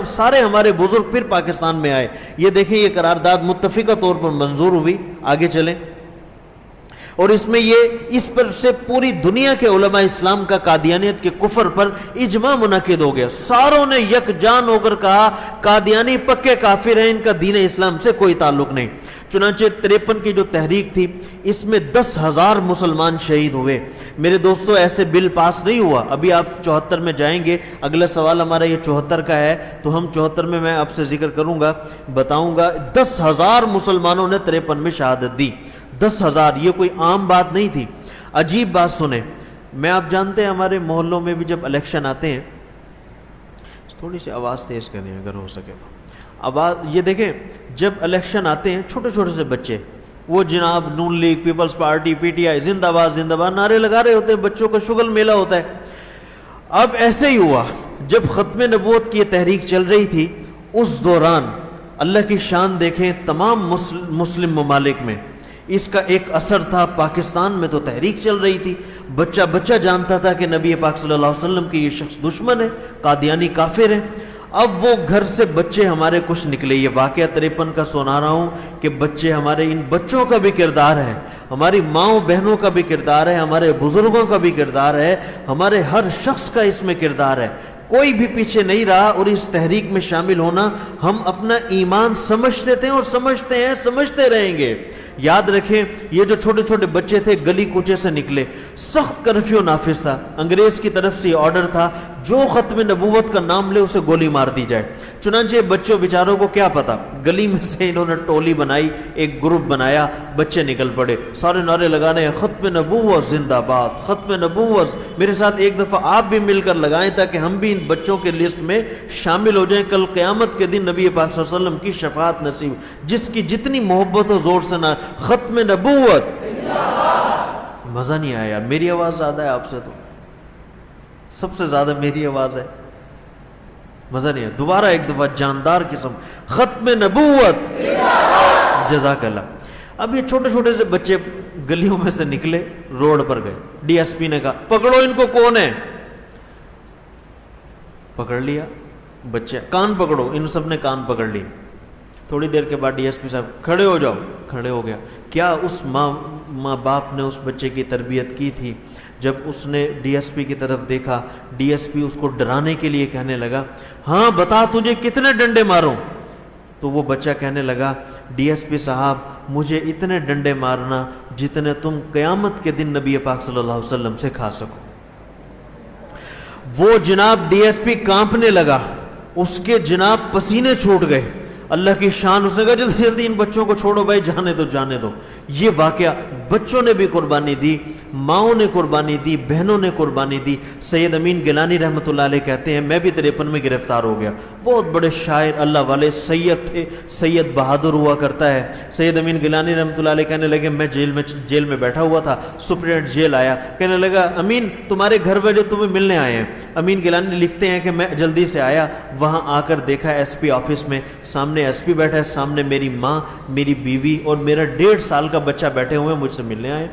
سارے ہمارے بزرگ پھر پاکستان میں آئے۔ یہ دیکھیں، یہ قرارداد متفقہ طور پر منظور ہوئی۔ آگے چلیں، اور اس میں اس پر سے پوری دنیا کے علماء اسلام کا قادیانیت کے کفر پر اجماع منعقد ہو گیا۔ ساروں نے یکجان ہو کر کہا قادیانی پکے کافر ہیں، ان کا دین اسلام سے کوئی تعلق نہیں۔ چنانچہ 53 کی جو تحریک تھی، اس میں 10,000 مسلمان شہید ہوئے۔ میرے دوستو، ایسے بل پاس نہیں ہوا۔ ابھی آپ 74 میں جائیں گے، اگلا سوال ہمارا یہ 74 کا ہے، تو ہم 74 میں آپ سے ذکر کروں گا، بتاؤں گا۔ 10,000 مسلمانوں نے 53 میں شہادت دی۔ 10,000، یہ کوئی عام بات نہیں تھی۔ عجیب بات سنیں، میں آپ جانتے ہیں ہمارے محلوں میں بھی جب الیکشن آتے ہیں، تھوڑی سی آواز تیز کریں اگر ہو سکے تو آواز، یہ دیکھیں جب الیکشن آتے ہیں، چھوٹے چھوٹے سے بچے، وہ جناب Noon League, Peoples Party, P T I, زندہ باد زندہ باد نعرے لگا رہے ہوتے ہیں، بچوں کا شغل میلہ ہوتا ہے۔ اب ایسے ہی ہوا، جب ختم نبوت کی یہ تحریک چل رہی تھی، اس دوران اللہ کی شان دیکھیں، تمام مسلم ممالک میں اس کا ایک اثر تھا۔ پاکستان میں تو تحریک چل رہی تھی، بچہ بچہ جانتا تھا کہ نبی پاک صلی اللہ علیہ وسلم کی یہ شخص دشمن ہے، قادیانی کافر ہے۔ اب وہ گھر سے بچے ہمارے کچھ نکلے، یہ واقعہ 53 کا سنا رہا ہوں کہ بچے ہمارے، ان بچوں کا بھی کردار ہے، ہماری ماؤں بہنوں کا بھی کردار ہے، ہمارے بزرگوں کا بھی کردار ہے، ہمارے ہر شخص کا اس میں کردار ہے۔ کوئی بھی پیچھے نہیں رہا اور اس تحریک میں شامل ہونا. ہم اپنا ایمان سمجھتے تھے اور سمجھتے ہیں, سمجھتے رہیں گے. یاد رکھیں یہ جو چھوٹے چھوٹے بچے تھے گلی کوچے سے نکلے, سخت کرفیو نافذ تھا, انگریز کی طرف سے یہ آرڈر تھا جو ختم نبوت کا نام لے اسے گولی مار دی جائے. چنانچہ بچوں بیچاروں کو کیا پتا, گلی میں سے انہوں نے ٹولی بنائی, ایک گروپ بنایا, بچے نکل پڑے, سارے نعرے لگانے ختم نبوت زندہ باد, ختم نبوت. میرے ساتھ ایک دفعہ آپ بھی مل کر لگائیں تاکہ ہم بھی ان بچوں کے لسٹ میں شامل ہو جائیں. کل قیامت کے دن نبی پاک صلی اللہ علیہ وسلم کی شفاعت نصیب, جس کی جتنی محبت ہو زور سے نہ ختم نبوت. مزہ نہیں آیا یار, میری آواز زیادہ ہے آپ سے, تو سب سے زیادہ میری آواز ہے, مزہ نہیں ہے. دوبارہ ایک دفعہ جاندار قسم, ختم نبوت. جزاک اللہ. اب یہ چھوٹے چھوٹے سے بچے گلیوں میں سے نکلے, روڈ پر گئے. ڈی ایس پی نے کہا پکڑو ان کو, کون ہے؟ پکڑ لیا بچے, کان پکڑو. ان سب نے کان پکڑ لی. تھوڑی دیر کے بعد ڈی ایس پی صاحب کھڑے ہو جاؤ. کھڑے ہو گیا. کیا اس ماں باپ نے اس بچے کی تربیت کی تھی؟ جب اس نے ڈی ایس پی کی طرف دیکھا, ڈی ایس پی اس کو ڈرانے کے لیے کہنے لگا ہاں بتا تجھے کتنے ڈنڈے ماروں؟ تو وہ بچہ کہنے لگا ڈی ایس پی صاحب مجھے اتنے ڈنڈے مارنا جتنے تم قیامت کے دن نبی پاک صلی اللہ علیہ وسلم سے کھا سکو. وہ جناب ڈی ایس پی کانپنے لگا, اس کے جناب پسینے چھوٹ گئے. اللہ کی شان, اس نے کہا جلدی جلدی ان بچوں کو چھوڑو بھائی, جانے دو جانے دو. یہ واقعہ بچوں نے بھی قربانی دی, ماؤں نے قربانی دی, بہنوں نے قربانی دی. سید امین گیلانی رحمۃ اللہ علیہ کہتے ہیں میں بھی 53 میں گرفتار ہو گیا. بہت بڑے شاعر اللہ والے سید تھے, سید بہادر ہوا کرتا ہے. سید امین گیلانی رحمۃ اللہ علیہ کہنے لگے میں جیل میں بیٹھا ہوا تھا, سپرنٹینڈنٹ جیل آیا, کہنے لگا امین تمہارے گھر والے تمہیں ملنے آئے ہیں. امین گیلانی لکھتے ہیں کہ میں جلدی سے آیا, وہاں آ کر دیکھا ایس پی آفس میں, سامنے ایس پی بیٹھا ہے, سامنے میری ماں, میری بیوی اور میرا 1.5 سال کا بچہ بیٹھے ہوئے مجھ سے ملنے آئے.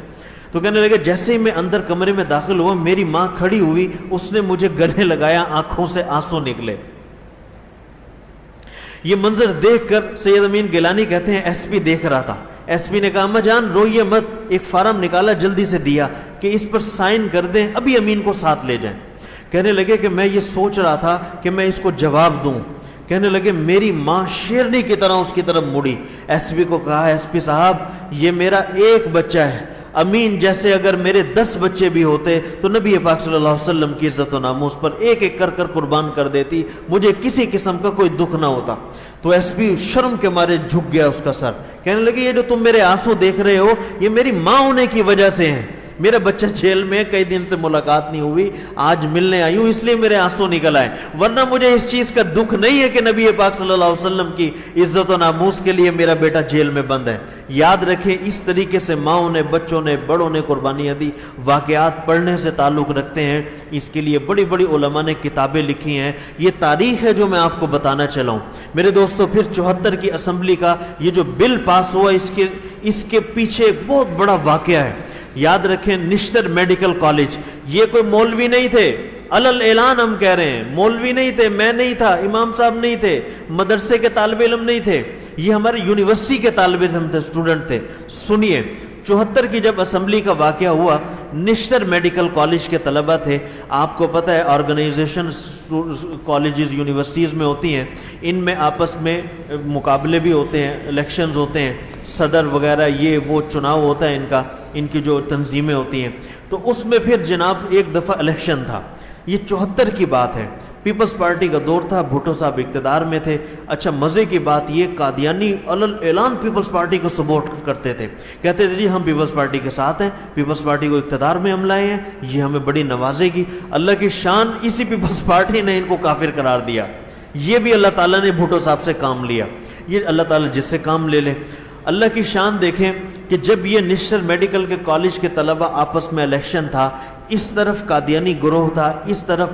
تو کہنے لگے جیسے ہی میں اندر کمرے میں داخل ہوا میری ماں کھڑی ہوئی, اس نے مجھے گلے لگایا, آنکھوں سے آنسو نکلے. یہ منظر دیکھ کر سید امین گیلانی کہتے ہیں ایس پی دیکھ رہا تھا. ایس پی نے کہا اماں جان روئیے مت. ایک فارم نکالا, جلدی سے دیا کہ اس پر سائن کر دیں, ابھی امین کو ساتھ لے جائیں. کہنے لگے کہ میں یہ سوچ رہا تھا کہ میں اس کو جواب دوں. کہنے لگے میری ماں شیرنی کی طرح اس کی طرف مڑی. ایس پی کو کہا ایس پی صاحب یہ میرا ایک بچہ ہے, امین جیسے اگر میرے 10 بچے بھی ہوتے تو نبی پاک صلی اللہ علیہ وسلم کی عزت و ناموس پر ایک ایک کر قربان کر دیتی, مجھے کسی قسم کا کوئی دکھ نہ ہوتا. تو ایس پی شرم کے مارے جھک گیا اس کا سر. کہنے لگے یہ جو تم میرے آنسو دیکھ رہے ہو یہ میری ماں ہونے کی وجہ سے ہیں. میرا بچہ جیل میں, کئی دن سے ملاقات نہیں ہوئی, آج ملنے آئی ہوں اس لیے میرے آنسو نکل آئے, ورنہ مجھے اس چیز کا دکھ نہیں ہے کہ نبی پاک صلی اللہ علیہ وسلم کی عزت و ناموس کے لیے میرا بیٹا جیل میں بند ہے. یاد رکھیں اس طریقے سے ماؤں نے, بچوں نے, بڑوں نے قربانیاں دی. واقعات پڑھنے سے تعلق رکھتے ہیں, اس کے لیے بڑی بڑی علماء نے کتابیں لکھی ہیں. یہ تاریخ ہے جو میں آپ کو بتانا چلا ہوں. میرے دوستو پھر 74 کی اسمبلی کا یہ جو بل پاس ہوا اس کے پیچھے ایک بہت بڑا واقعہ ہے. یاد رکھیں نشتر میڈیکل کالج, یہ کوئی مولوی نہیں تھے, علل اعلان ہم کہہ رہے ہیں, مولوی نہیں تھے, میں نہیں تھا, امام صاحب نہیں تھے, مدرسے کے طالب علم نہیں تھے, یہ ہمارے یونیورسٹی کے طالب علم تھے, اسٹوڈنٹ تھے. سنیے 74 کی جب اسمبلی کا واقعہ ہوا, نشتر میڈیکل کالج کے طلبہ تھے. آپ کو پتہ ہے آرگنائزیشن کالجز یونیورسٹیز میں ہوتی ہیں, ان میں آپس میں مقابلے بھی ہوتے ہیں, الیکشنز ہوتے ہیں, صدر وغیرہ یہ وہ چناؤ ہوتا ہے ان کی جو تنظیمیں ہوتی ہیں. تو اس میں پھر جناب ایک دفعہ الیکشن تھا. یہ 74 کی بات ہے, پیپلز پارٹی کا دور تھا, بھٹو صاحب اقتدار میں تھے. اچھا مزے کی بات یہ قادیانی علل اعلان پیپلز پارٹی کو سپورٹ کرتے تھے, کہتے تھے جی ہم پیپلز پارٹی کے ساتھ ہیں, پیپلز پارٹی کو اقتدار میں ہم لائے ہیں, یہ ہمیں بڑی نوازے گی. اللہ کی شان اسی پیپلز پارٹی نے ان کو کافر قرار دیا. یہ بھی اللہ تعالیٰ نے بھٹو صاحب سے کام لیا. یہ اللہ تعالیٰ جس سے کام لے لے. اللہ کی شان دیکھیں کہ جب یہ نشتر میڈیکل کے کالج کے طلبہ آپس میں الیکشن تھا, اس طرف قادیانی گروہ تھا, اس طرف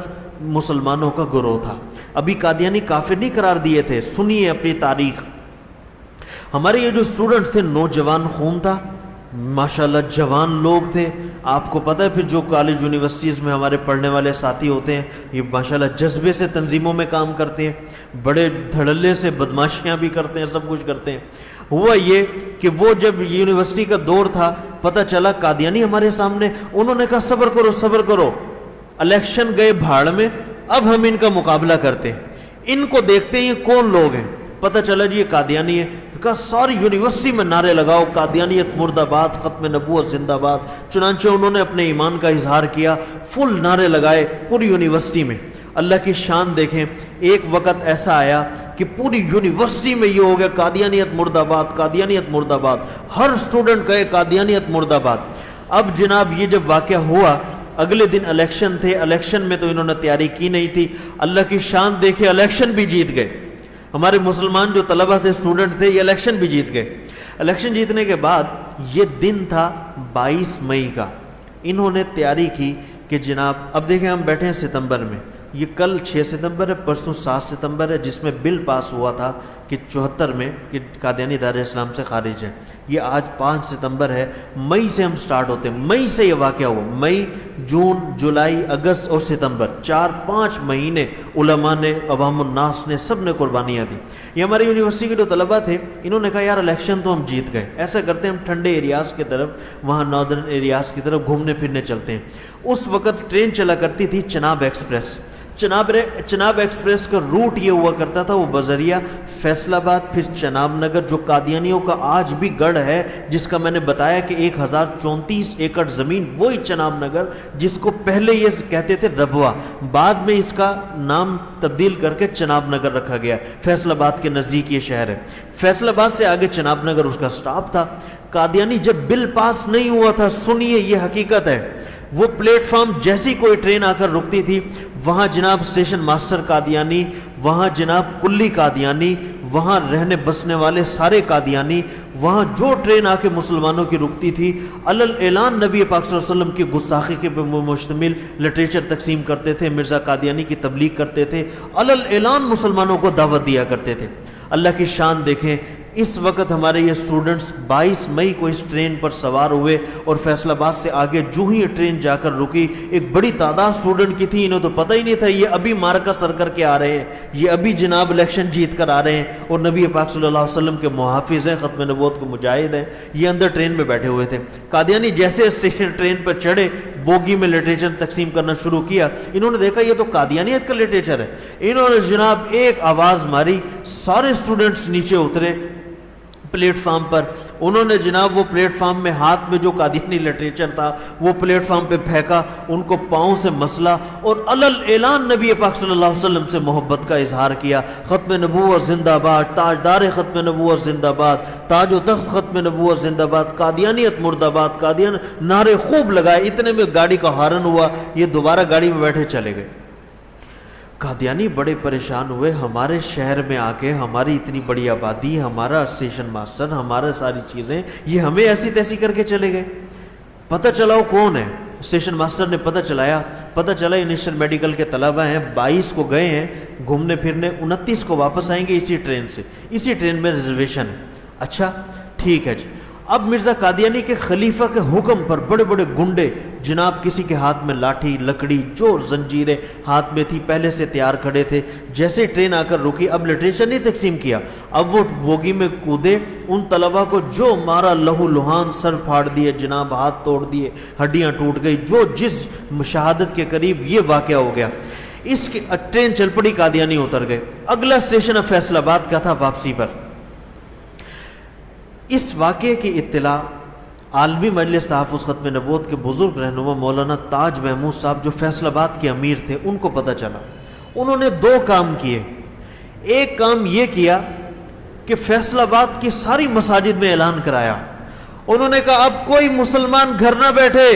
مسلمانوں کا گروہ تھا. ابھی قادیانی کافر نہیں قرار دیے تھے. سنیے اپنی تاریخ. ہمارے یہ جو اسٹوڈنٹس تھے نوجوان خون تھا, ماشاءاللہ جوان لوگ تھے. آپ کو پتہ ہے پھر جو کالج یونیورسٹیز میں ہمارے پڑھنے والے ساتھی ہوتے ہیں یہ ماشاءاللہ جذبے سے تنظیموں میں کام کرتے ہیں, بڑے دھڑلے سے بدماشیاں بھی کرتے ہیں, سب کچھ کرتے ہیں. ہوا یہ کہ وہ جب یونیورسٹی کا دور تھا, پتہ چلا قادیانی ہمارے سامنے, انہوں نے کہا صبر کرو صبر کرو. الیکشن گئے بھاڑ میں, اب ہم ان کا مقابلہ کرتے ہیں، ان کو دیکھتے ہیں یہ کون لوگ ہیں، پتہ چلا جی یہ قادیانی ہے، کہا ساری یونیورسٹی میں نعرے لگاؤ قادیانیت مرد آباد، ختم نبوت زندہ باد۔ چنانچہ انہوں نے اپنے ایمان کا اظہار کیا، فل نعرے لگائے پوری یونیورسٹی میں۔ اللہ کی شان دیکھیں، ایک وقت ایسا آیا کہ پوری یونیورسٹی میں یہ ہو گیا قادیانیت مرد آباد، قادیانیت مرد آباد، ہر اسٹوڈنٹ کہے قادیانیت مرد آباد۔ اب جناب یہ جب واقعہ ہوا، اگلے دن الیکشن تھے، الیکشن میں تو انہوں نے تیاری کی نہیں تھی، اللہ کی شان دیکھے الیکشن بھی جیت گئے۔ ہمارے مسلمان جو طلبہ تھے، اسٹوڈنٹ تھے، یہ الیکشن بھی جیت گئے۔ الیکشن جیتنے کے بعد یہ دن تھا 22 مئی کا، انہوں نے تیاری کی کہ جناب اب دیکھیں ہم بیٹھے ہیں ستمبر میں، یہ کل 6 ستمبر ہے، پرسوں 7 ستمبر ہے، جس میں بل پاس ہوا تھا کہ 74 میں کہ قادیانی دار اسلام سے خارج ہے۔ یہ آج 5 ستمبر ہے، مئی سے ہم سٹارٹ ہوتے ہیں، مئی سے یہ واقعہ ہوا، مئی، جون، جولائی، اگست اور ستمبر، 4-5 مہینے علماء نے، عوام الناس نے، سب نے قربانیاں دی۔ یہ ہماری یونیورسٹی کے جو طلبہ تھے، انہوں نے کہا یار الیکشن تو ہم جیت گئے، ایسا کرتے ہیں ہم ٹھنڈے ایریاز کی طرف، وہاں ناردرن ایریاز کی طرف گھومنے پھرنے چلتے ہیں۔ اس وقت ٹرین چلا کرتی تھی چناب ایکسپریس۔ چناب ایکسپریس کا روٹ یہ ہوا کرتا تھا، وہ بذریعہ فیصل آباد، پھر چناب نگر، جو قادیانیوں کا آج بھی گڑھ ہے، جس کا میں نے بتایا کہ 1034 ایکڑ زمین، وہی چناب نگر جس کو پہلے یہ کہتے تھے ربوہ، بعد میں اس کا نام تبدیل کر کے چناب نگر رکھا گیا۔ فیصل آباد کے نزدیک یہ شہر ہے، فیصل آباد سے آگے چناب نگر اس کا سٹاپ تھا۔ قادیانی جب بل پاس نہیں ہوا تھا، سنیے یہ حقیقت ہے، وہ پلیٹ فارم جیسی کوئی ٹرین آ کر رکتی تھی، وہاں جناب اسٹیشن ماسٹر قادیانی، وہاں جناب کلی قادیانی، وہاں رہنے بسنے والے سارے قادیانی، وہاں جو ٹرین آ کے مسلمانوں کی رکتی تھی، علل اعلان نبی پاک صلی اللہ علیہ وسلم کی گستاخی کے مشتمل لٹریچر تقسیم کرتے تھے، مرزا قادیانی کی تبلیغ کرتے تھے، علل اعلان مسلمانوں کو دعوت دیا کرتے تھے۔ اللہ کی شان دیکھیں، اس وقت ہمارے یہ سٹوڈنٹس 22 مئی کو اس ٹرین پر سوار ہوئے اور فیصل آباد سے آگے جو ہی یہ ٹرین جا کر رکی، ایک بڑی تعداد سٹوڈنٹ کی تھی، انہیں تو پتہ ہی نہیں تھا یہ ابھی مارکا سر کر کے آ رہے ہیں، یہ ابھی جناب الیکشن جیت کر آ رہے ہیں اور نبی پاک صلی اللہ علیہ وسلم کے محافظ ہیں، ختم نبوت کے مجاہد ہیں، یہ اندر ٹرین میں بیٹھے ہوئے تھے۔ قادیانی جیسے اسٹیشن ٹرین پر چڑھے، بوگی میں لٹریچر تقسیم کرنا شروع کیا، انہوں نے دیکھا یہ تو قادیانیت کا لٹریچر ہے، انہوں نے جناب ایک آواز ماری، سارے سٹوڈنٹس نیچے اترے پلیٹ فارم پر، انہوں نے جناب وہ پلیٹ فارم میں ہاتھ میں جو قادیانی لٹریچر تھا وہ پلیٹ فارم پہ پھینکا، ان کو پاؤں سے مسلا اور علل اعلان نبی پاک صلی اللہ علیہ وسلم سے محبت کا اظہار کیا۔ ختم نبوت زندہ باد، تاجدار ختم نبوت زندہ باد، تاج و تخت ختم نبوت زندہ باد، قادیانیت مرد آباد، قادیان، نعرے خوب لگائے۔ اتنے میں گاڑی کا ہارن ہوا، یہ دوبارہ گاڑی میں بیٹھے چلے گئے۔ قادیانی بڑے پریشان ہوئے، ہمارے شہر میں آ کے ہماری اتنی بڑی آبادی، ہمارا اسٹیشن ماسٹر، ہمارا ساری چیزیں، یہ ہمیں ایسی تیسی کر کے چلے گئے۔ پتہ چلا وہ کون ہے، اسٹیشن ماسٹر نے پتہ چلا انیشل میڈیکل کے طلبہ ہیں، 22 کو گئے ہیں گھومنے پھرنے، 29 کو واپس آئیں گے اسی ٹرین سے، اسی ٹرین میں ریزرویشن ہے۔ اچھا ٹھیک ہے جی۔ اب مرزا قادیانی کے خلیفہ کے حکم پر بڑے بڑے گنڈے، جناب کسی کے ہاتھ میں لاٹھی، لکڑی، جو زنجیریں ہاتھ میں تھی پہلے سے تیار کھڑے تھے، جیسے ٹرین آ کر رکی، اب لٹریچر نہیں تقسیم کیا، اب وہ بوگی میں کودے، ان طلبہ کو جو مارا، لہو لہان، سر پھاڑ دیے جناب، ہاتھ توڑ دیے، ہڈیاں ٹوٹ گئی، جو جس شہادت کے قریب یہ واقعہ ہو گیا۔ اس کی ٹرین چل پڑی، قادیانی اتر گئے، اگلا اسٹیشن فیصل آباد کا تھا واپسی پر۔ اس واقعے کی اطلاع عالمی مجلس تحفظ ختم نبوت کے بزرگ رہنما مولانا تاج محمود صاحب جو فیصل آباد کے امیر تھے، ان کو پتہ چلا۔ انہوں نے 2 کام کیے، ایک کام یہ کیا کہ فیصل آباد کی ساری مساجد میں اعلان کرایا، انہوں نے کہا اب کوئی مسلمان گھر نہ بیٹھے،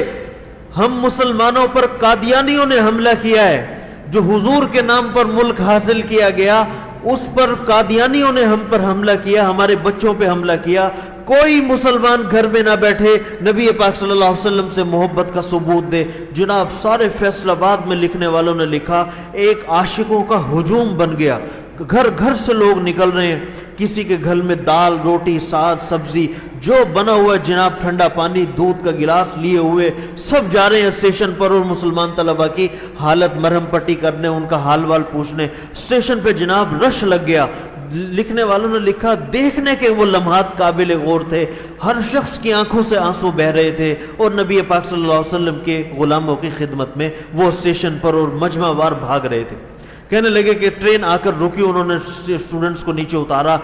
ہم مسلمانوں پر قادیانیوں نے حملہ کیا ہے، جو حضور کے نام پر ملک حاصل کیا گیا اس پر قادیانیوں نے ہم پر حملہ کیا، ہمارے بچوں پہ حملہ کیا، کوئی مسلمان گھر میں نہ بیٹھے، نبی پاک صلی اللہ علیہ وسلم سے محبت کا ثبوت دے۔ جناب سارے فیصل آباد میں لکھنے والوں نے لکھا، ایک عاشقوں کا ہجوم بن گیا، گھر گھر سے لوگ نکل رہے ہیں، کسی کے گھر میں دال، روٹی، ساگ، سبزی، جو بنا ہوا جناب ٹھنڈا پانی، دودھ کا گلاس لیے ہوئے سب جا رہے ہیں اسٹیشن پر، اور مسلمان طلبہ کی حالت مرہم پٹی کرنے، ان کا حال وال پوچھنے۔ اسٹیشن پہ جناب رش لگ گیا، لکھنے والوں نے لکھا دیکھنے کے وہ لمحات قابل غور تھے، ہر شخص کی آنکھوں سے آنسو بہ رہے تھے، اور نبی پاک صلی اللہ علیہ وسلم کے غلاموں کی خدمت میں وہ اسٹیشن پر اور مجمع وار بھاگ رہے تھے۔ کہنے لگے کہ ٹرین آ کر رکی، انہوں نے اسٹوڈنٹس کو نیچے اتارا،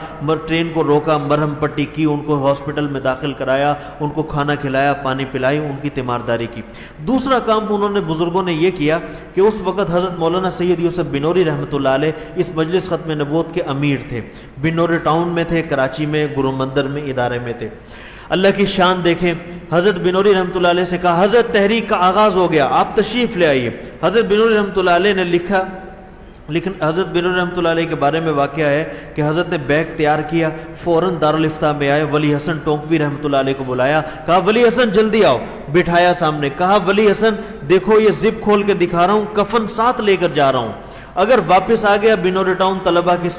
ٹرین کو روکا، مرہم پٹی کی، ان کو ہاسپٹل میں داخل کرایا، ان کو کھانا کھلایا، پانی پلائی، ان کی تیمارداری کی۔ دوسرا کام انہوں نے بزرگوں نے یہ کیا کہ اس وقت حضرت مولانا سید یوسف بنوری رحمۃ اللہ علیہ اس مجلس ختم نبوت کے امیر تھے، بنوری ٹاؤن میں تھے، کراچی میں گرو مندر میں ادارے میں تھے۔ اللہ کی شان دیکھیں، حضرت بنوری رحمۃ اللہ علیہ سے کہا حضرت تحریک کا آغاز ہو گیا، آپ تشریف لے آئیے۔ حضرت بنوری رحمۃ اللہ علیہ نے لکھا، لیکن حضرت بنوری رحمۃ اللہ علیہ کے بارے میں واقعہ ہے کہ حضرت نے بیگ تیار کیا، فوراً دارالافتاء میں آئے، ولی حسن ٹونکوی رحمۃ اللہ علیہ کو بلایا، کہا ولی حسن جلدی آؤ، بٹھایا سامنے، کہا ولی حسن دیکھو یہ زپ کھول کے دکھا رہا ہوں، کفن ساتھ لے کر جا رہا ہوں، اگر واپس آ گیا بنوری ٹاؤن طلبہ کی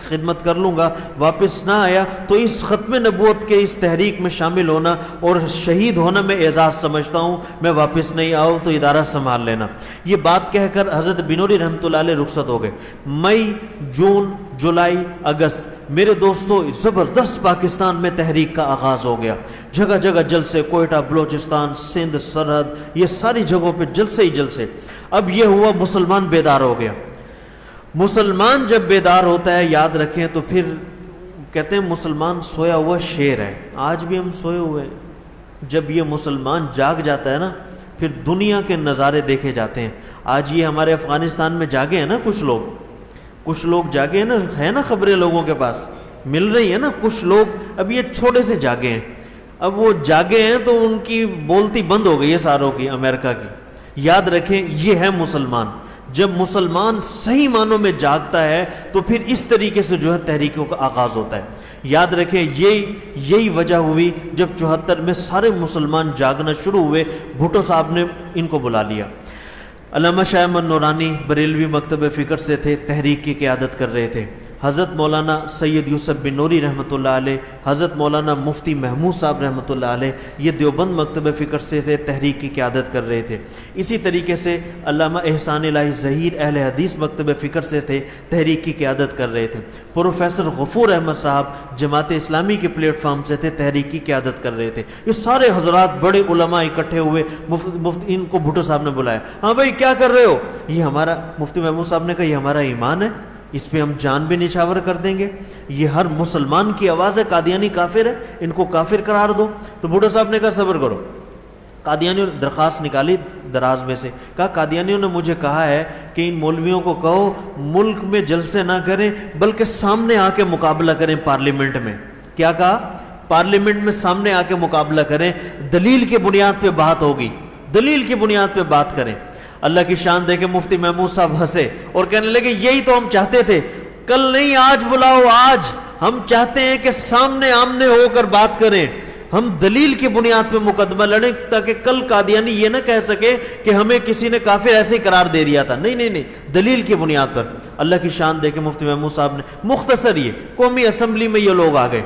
خدمت کر لوں گا، واپس نہ آیا تو اس ختم نبوت کے اس تحریک میں شامل ہونا اور شہید ہونا میں اعزاز سمجھتا ہوں، میں واپس نہیں آؤں تو ادارہ سنبھال لینا۔ یہ بات کہہ کر حضرت بنوری رحمۃ اللہ علیہ رخصت ہو گئے۔ مئی، جون، جولائی، اگست، میرے دوستو زبردست پاکستان میں تحریک کا آغاز ہو گیا، جگہ جگہ جلسے، کوئٹہ، بلوچستان، سندھ، سرحد، یہ ساری جگہوں پہ جلسے ہی جلسے۔ اب یہ ہوا مسلمان بیدار ہو گیا۔ مسلمان جب بیدار ہوتا ہے، یاد رکھیں، تو پھر کہتے ہیں مسلمان سویا ہوا شیر ہے۔ آج بھی ہم سوئے ہوئے ہیں، جب یہ مسلمان جاگ جاتا ہے نا، پھر دنیا کے نظارے دیکھے جاتے ہیں۔ آج یہ ہمارے افغانستان میں جاگے ہیں نا، کچھ لوگ جاگے ہیں نا، ہے نا خبریں لوگوں کے پاس مل رہی ہے نا، کچھ لوگ اب یہ چھوٹے سے جاگے ہیں، اب وہ جاگے ہیں تو ان کی بولتی بند ہو گئی ہے ساروں کی، امریکہ کی۔ یاد رکھیں یہ ہے مسلمان۔ جب مسلمان صحیح معنوں میں جاگتا ہے تو پھر اس طریقے سے جو ہے تحریکوں کا آغاز ہوتا ہے۔ یاد رکھیں یہی وجہ ہوئی جب 74 میں سارے مسلمان جاگنا شروع ہوئے، بھٹو صاحب نے ان کو بلا لیا۔ علامہ شاہ احمد نورانی بریلوی مکتب فکر سے تھے، تحریک کی قیادت کر رہے تھے۔ حضرت مولانا سید یوسف بنوری رحمۃ اللہ علیہ، حضرت مولانا مفتی محمود صاحب رحمۃ اللہ علیہ، یہ دیوبند مکتب فکر سے تھے، تحریک کی قیادت کر رہے تھے۔ اسی طریقے سے علامہ احسان الہی ظہیر اہل حدیث مکتب فکر سے تھے، تحریک کی قیادت کر رہے تھے۔ پروفیسر غفور احمد صاحب جماعت اسلامی کے پلیٹ فارم سے تھے، تحریک کی قیادت کر رہے تھے۔ یہ سارے حضرات بڑے علماء اکٹھے ہوئے، مفتی ان کو بھٹو صاحب نے بلایا، ہاں بھائی کیا کر رہے ہو؟ یہ ہمارا، مفتی محمود صاحب نے کہا یہ ہمارا ایمان ہے، اس پہ ہم جان بھی نچھاور کر دیں گے، یہ ہر مسلمان کی آواز ہے، قادیانی کافر ہے، ان کو کافر قرار دو۔ تو بھٹو صاحب نے کہا صبر کرو۔ قادیانیوں نے درخواست نکالی دراز میں سے، کہا قادیانیوں نے مجھے کہا ہے کہ ان مولویوں کو کہو ملک میں جلسے نہ کریں بلکہ سامنے آ کے مقابلہ کریں پارلیمنٹ میں۔ کیا کہا؟ پارلیمنٹ میں سامنے آ کے مقابلہ کریں، دلیل کی بنیاد پہ بات ہوگی، دلیل کی بنیاد پہ بات کریں۔ اللہ کی شان دیکھے مفتی محمود صاحب ہنسے اور کہنے لگے یہی تو ہم چاہتے تھے، کل نہیں آج بلاؤ، آج ہم چاہتے ہیں کہ سامنے آمنے ہو کر بات کریں، ہم دلیل کی بنیاد پہ مقدمہ لڑیں تاکہ کل قادیانی یہ نہ کہہ سکے کہ ہمیں کسی نے کافر ایسے ہی قرار دے دیا تھا۔ نہیں، دلیل کی بنیاد پر۔ اللہ کی شان دیکھے مفتی محمود صاحب نے مختصر یہ قومی اسمبلی میں یہ لوگ آ گئے۔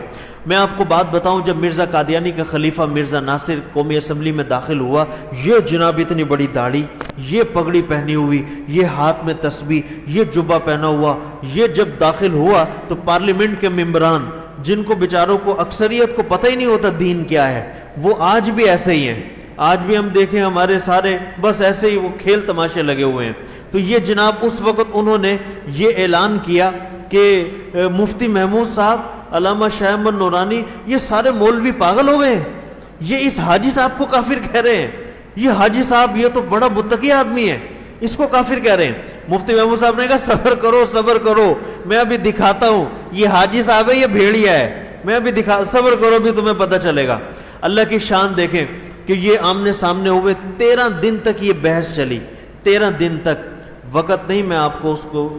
میں آپ کو بات بتاؤں، جب مرزا قادیانی کا خلیفہ مرزا ناصر قومی اسمبلی میں داخل ہوا، یہ جناب اتنی بڑی داڑھی، یہ پگڑی پہنی ہوئی، یہ ہاتھ میں تسبیح، یہ جبہ پہنا ہوا، یہ جب داخل ہوا تو پارلیمنٹ کے ممبران جن کو بیچاروں کو اکثریت کو پتہ ہی نہیں ہوتا دین کیا ہے، وہ آج بھی ایسے ہی ہیں۔ آج بھی ہم دیکھیں ہمارے سارے بس ایسے ہی وہ کھیل تماشے لگے ہوئے ہیں۔ تو یہ جناب اس وقت انہوں نے یہ اعلان کیا کہ مفتی محمود صاحب، علامہ شاہ احمد نورانی، یہ سارے مولوی پاگل ہو گئے ہیں، یہ اس حاجی صاحب کو کافر کہہ رہے ہیں، یہ حاجی صاحب یہ تو بڑا متقی آدمی ہے، اس کو کافر کہہ رہے ہیں۔ مفتی محمود صاحب نے کہا صبر کرو، میں ابھی دکھاتا ہوں، یہ حاجی صاحب ہے، یہ بھیڑیا ہے، میں ابھی صبر کرو، بھی تمہیں پتہ چلے گا۔ اللہ کی شان دیکھیں کہ یہ آمنے سامنے ہوئے، 13 دن تک یہ بحث چلی، 13 دن تک۔ وقت نہیں میں آپ کو اس کو،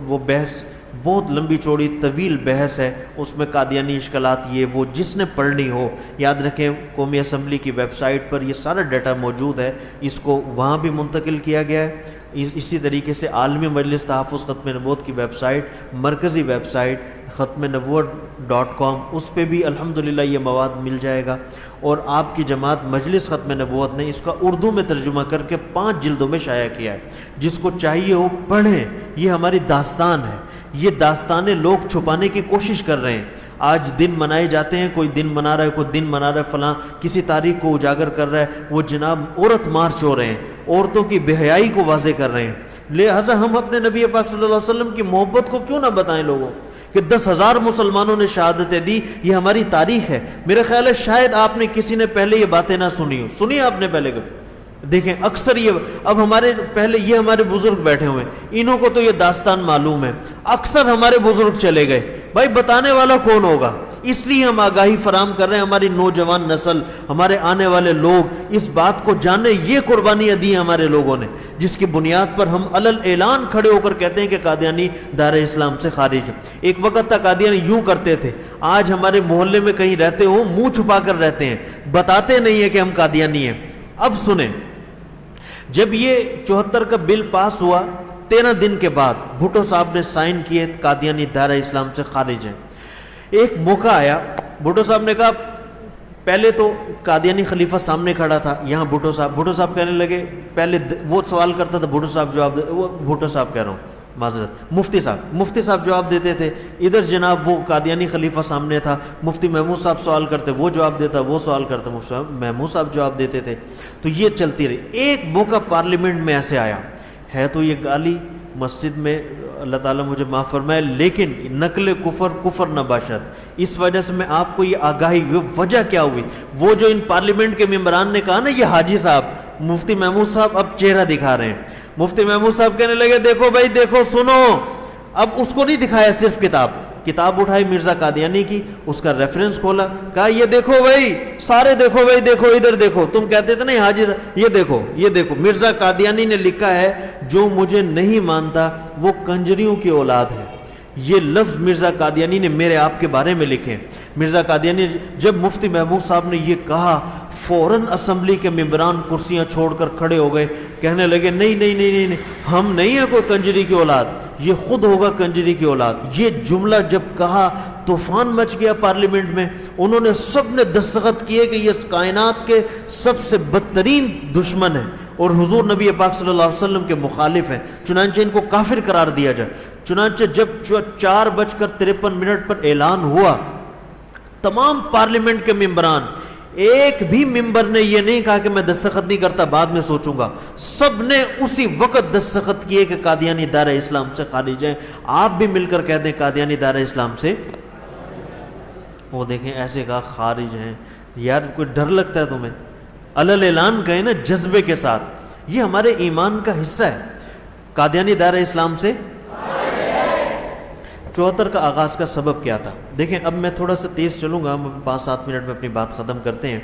وہ بحث بہت لمبی چوڑی طویل بحث ہے، اس میں قادیانی اشکالات یہ وہ جس نے پڑھنی ہو، یاد رکھیں قومی اسمبلی کی ویب سائٹ پر یہ سارا ڈیٹا موجود ہے، اس کو وہاں بھی منتقل کیا گیا ہے۔ اسی طریقے سے عالمی مجلس تحفظ ختم نبوت کی ویب سائٹ، مرکزی ویب سائٹ ختم نبوت.com، اس پہ بھی الحمدللہ یہ مواد مل جائے گا۔ اور آپ کی جماعت مجلس ختم نبوت نے اس کا اردو میں ترجمہ کر کے 5 جلدوں میں شائع کیا ہے، جس کو چاہیے ہو پڑھیں۔ یہ ہماری داستان ہے، یہ داستانیں لوگ چھپانے کی کوشش کر رہے ہیں۔ آج دن منائے جاتے ہیں، کوئی دن منا رہا ہے، کوئی دن منا رہا ہے، فلاں کسی تاریخ کو اجاگر کر رہا ہے، وہ جناب عورت مارچ ہو رہے ہیں، عورتوں کی بے حیائی کو واضح کر رہے ہیں۔ لہذا ہم اپنے نبی پاک صلی اللہ علیہ وسلم کی محبت کو کیوں نہ بتائیں لوگوں کہ 10,000 مسلمانوں نے شہادتیں دی، یہ ہماری تاریخ ہے۔ میرا خیال ہے شاید آپ نے کسی نے پہلے یہ باتیں نہ سنی ہو، سنی آپ نے پہلے کبھی؟ دیکھیں اکثر یہ اب ہمارے پہلے یہ ہمارے بزرگ بیٹھے ہوئے ہیں، انہوں کو تو یہ داستان معلوم ہے، اکثر ہمارے بزرگ چلے گئے، بھائی بتانے والا کون ہوگا؟ اس لیے ہم آگاہی فراہم کر رہے ہیں، ہماری نوجوان نسل، ہمارے آنے والے لوگ اس بات کو جانے، یہ قربانیاں دی ہمارے لوگوں نے، جس کی بنیاد پر ہم علل اعلان کھڑے ہو کر کہتے ہیں کہ قادیانی دائرہ اسلام سے خارج ہے۔ ایک وقت تک قادیانی یوں کرتے تھے، آج ہمارے محلے میں کہیں رہتے ہو منہ چھپا کر رہتے ہیں، بتاتے نہیں ہیں کہ ہم قادیانی ہیں۔ اب سنیں، جب یہ 74 کا بل پاس ہوا، 13 دن کے بعد بھٹو صاحب نے سائن کیے، قادیانی دائرہ اسلام سے خارج ہیں۔ ایک موقع آیا، بھٹو صاحب نے کہا، پہلے تو قادیانی خلیفہ سامنے کھڑا تھا، یہاں بھٹو صاحب کہنے لگے، پہلے وہ سوال کرتا تھا بھٹو صاحب جواب، وہ بھٹو صاحب کہہ رہا ہوں معذرت، مفتی صاحب جواب دیتے تھے، ادھر جناب وہ قادیانی خلیفہ سامنے تھا، مفتی محمود صاحب سوال کرتے، وہ جواب دیتا، وہ سوال کرتا، مفتی محمود صاحب جواب دیتے تھے، تو یہ چلتی رہی۔ ایک موقع پارلیمنٹ میں ایسے آیا ہے، تو یہ گالی مسجد میں اللہ تعالیٰ مجھے معاف فرمائے، لیکن نقل کفر نہ باشد، اس وجہ سے میں آپ کو یہ آگاہی، وجہ کیا ہوئی، وہ جو ان پارلیمنٹ کے ممبران نے کہا نا یہ حاجی صاحب، مفتی محمود صاحب اب چہرہ دکھا رہے ہیں، مفتی محمود صاحب کہنے لگے دیکھو بھائی دیکھو سنو، اب اس کو نہیں دکھایا صرف کتاب اٹھائی مرزا قادیانی کی، اس کا ریفرنس کھولا، کہا یہ دیکھو بھائی سارے دیکھو بھائی، دیکھو ادھر دیکھو، تم کہتے تھے نا حاجی، یہ دیکھو مرزا قادیانی نے لکھا ہے جو مجھے نہیں مانتا وہ کنجریوں کی اولاد ہے۔ یہ لفظ مرزا قادیانی نے میرے آپ کے بارے میں لکھے۔ مرزا قادیانی جب مفتی محمود صاحب نے یہ کہا، فوراً اسمبلی کے ممبران کرسیاں چھوڑ کر کھڑے ہو گئے، کہنے لگے نہیں ہم نہیں ہیں کوئی کنجری کی اولاد، یہ خود ہوگا کنجری کی اولاد۔ یہ جملہ جب کہا طوفان مچ گیا پارلیمنٹ میں، انہوں نے سب نے دستخط کیے کہ یہ کائنات کے سب سے بدترین دشمن ہیں اور حضور نبی پاک صلی اللہ علیہ وسلم کے مخالف ہیں، چنانچہ ان کو کافر قرار دیا جائے۔ چنانچہ جب 4:53 پر اعلان ہوا، تمام پارلیمنٹ کے ممبران، ایک بھی ممبر نے یہ نہیں کہا کہ میں دستخط نہیں کرتا بعد میں سوچوں گا، سب نے اسی وقت دستخط کیے کہ قادیانی دائرہ اسلام سے خارج ہیں۔ آپ بھی مل کر کہہ دیں قادیانی دائرہ اسلام سے، وہ دیکھیں ایسے کہا خارج ہیں، یار کوئی ڈر لگتا ہے تمہیں؟ علل اعلان کہیں نا جذبے کے ساتھ، یہ ہمارے ایمان کا حصہ ہے۔ قادیانی دائرہ اسلام سے 74 کا آغاز کا سبب کیا تھا؟ دیکھیں اب میں تھوڑا سا تیز چلوں گا، ہم 5-7 منٹ میں اپنی بات ختم کرتے ہیں۔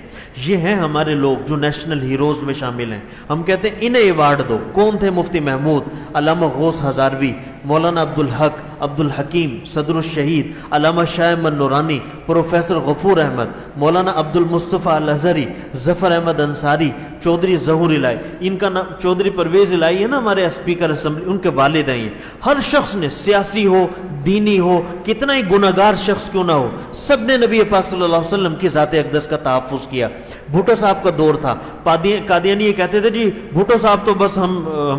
یہ ہیں ہمارے لوگ جو نیشنل ہیروز میں شامل ہیں، ہم کہتے ہیں انہیں ایوارڈ دو۔ کون تھے؟ مفتی محمود، علامہ غوث ہزاروی، مولانا عبدالحق، عبدالحکیم، صدر الشہید، علامہ شاہ احمد نورانی، پروفیسر غفور احمد، مولانا عبدالمصطفیٰ الازہری، ظفر احمد انصاری، چودھری ظہور الہی، ان کا نام چودھری پرویز الہی ہے نا ہمارے اسپیکر اسمبلی، ان کے والد ہیں۔ ہر شخص نے، سیاسی ہو دینی ہو، کتنا ہی گناہگار شخص کیوں نہ ہو، سب نے نبی پاک صلی اللہ علیہ وسلم کی ذات اقدس کا تحفظ کیا۔ بھٹو صاحب کا دور تھا، قادیانی یہ کہتے تھے جی بھٹو صاحب تو بس ہم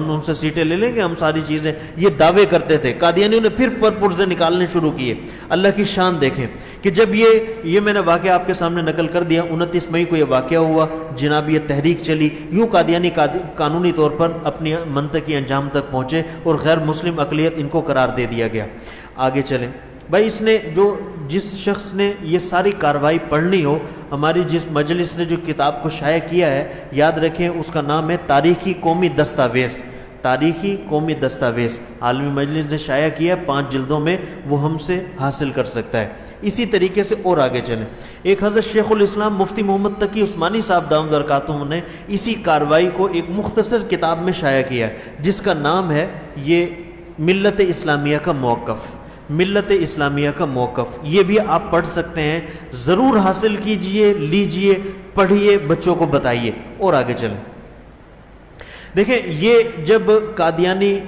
ان سے سیٹیں لے لیں گے، ہم ساری چیزیں، یہ دعوے کرتے تھے۔ قادیانیوں نے پھر پرپرزے نکالنے شروع کیے۔ اللہ کی شان دیکھیں کہ جب یہ میں نے واقعہ آپ کے سامنے نقل کر دیا، 29 مئی کو یہ واقعہ ہوا، جناب یہ تحریک چلی، یوں قادیانی قانونی طور پر اپنی منطقی انجام تک پہنچے اور غیر مسلم اقلیت ان کو قرار دے دیا گیا۔ آگے چلیں بھائی، اس نے جس شخص نے یہ ساری کارروائی پڑھنی ہو، ہماری جس مجلس نے جو کتاب کو شائع کیا ہے، یاد رکھیں اس کا نام ہے تاریخی قومی دستاویز۔ تاریخی قومی دستاویز عالمی مجلس نے شائع کیا ہے 5 جلدوں میں، وہ ہم سے حاصل کر سکتا ہے۔ اسی طریقے سے اور آگے چلیں، ایک حضرت شیخ الاسلام مفتی محمد تقی عثمانی صاحب دامت برکاتہ نے اسی کارروائی کو ایک مختصر کتاب میں شائع کیا ہے، جس کا نام ہے یہ ملت اسلامیہ کا موقف۔ ملت اسلامیہ کا موقف، یہ بھی آپ پڑھ سکتے ہیں، ضرور حاصل کیجئے، لیجئے، پڑھیے، بچوں کو بتائیے۔ اور آگے چلیں، دیکھیں یہ جب قادیانی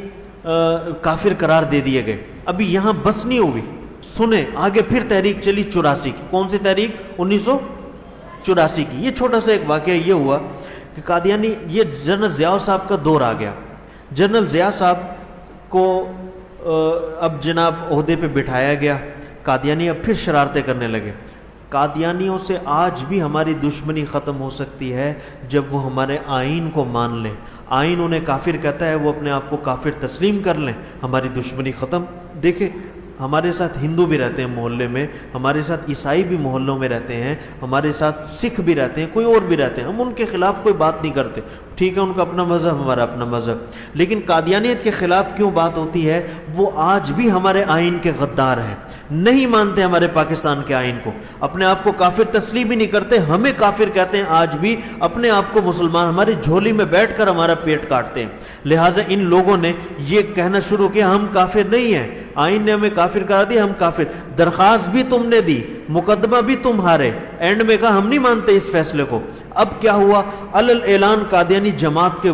کافر قرار دے دیے گئے، ابھی یہاں بس نہیں ہوئی، سنیں آگے پھر تحریک چلی 84 کی۔ کون سی تحریک؟ 1984 کی۔ یہ چھوٹا سا ایک واقعہ یہ ہوا کہ قادیانی، یہ جنرل ضیاء صاحب کا دور آ گیا۔ جنرل ضیاء صاحب کو اب جناب عہدے پہ بٹھایا گیا، قادیانی اب پھر شرارتیں کرنے لگے۔ قادیانیوں سے آج بھی ہماری دشمنی ختم ہو سکتی ہے جب وہ ہمارے آئین کو مان لیں. آئین انہیں کافر کہتا ہے، وہ اپنے آپ کو کافر تسلیم کر لیں، ہماری دشمنی ختم. دیکھیں ہمارے ساتھ ہندو بھی رہتے ہیں محلے میں، ہمارے ساتھ عیسائی بھی محلوں میں رہتے ہیں، ہمارے ساتھ سکھ بھی رہتے ہیں، کوئی اور بھی رہتے ہیں، ہم ان کے خلاف کوئی بات نہیں کرتے. ٹھیک ہے، ان کا اپنا مذہب، ہمارا اپنا مذہب. لیکن قادیانیت کے خلاف کیوں بات ہوتی ہے؟ وہ آج بھی ہمارے آئین کے غدار ہیں، نہیں مانتے ہمارے پاکستان کے آئین کو، اپنے آپ کو کافر تسلیم ہی نہیں کرتے، ہمیں کافر کہتے ہیں. آج بھی اپنے آپ کو مسلمان، ہماری جھولی میں بیٹھ کر ہمارا پیٹ کاٹتے ہیں. لہٰذا ان لوگوں نے یہ کہنا شروع کیا ہم کافر نہیں ہیں، آئین نے ہمیں کافر کرا دیا، ہم کافر. درخواست بھی تم نے دی، مقدمہ بھی تم ہارے، اینڈ میں کہا ہم نہیں مانتے اس فیصلے کو. اب کیا ہوا؟ اعلان قادیانی جماعت کے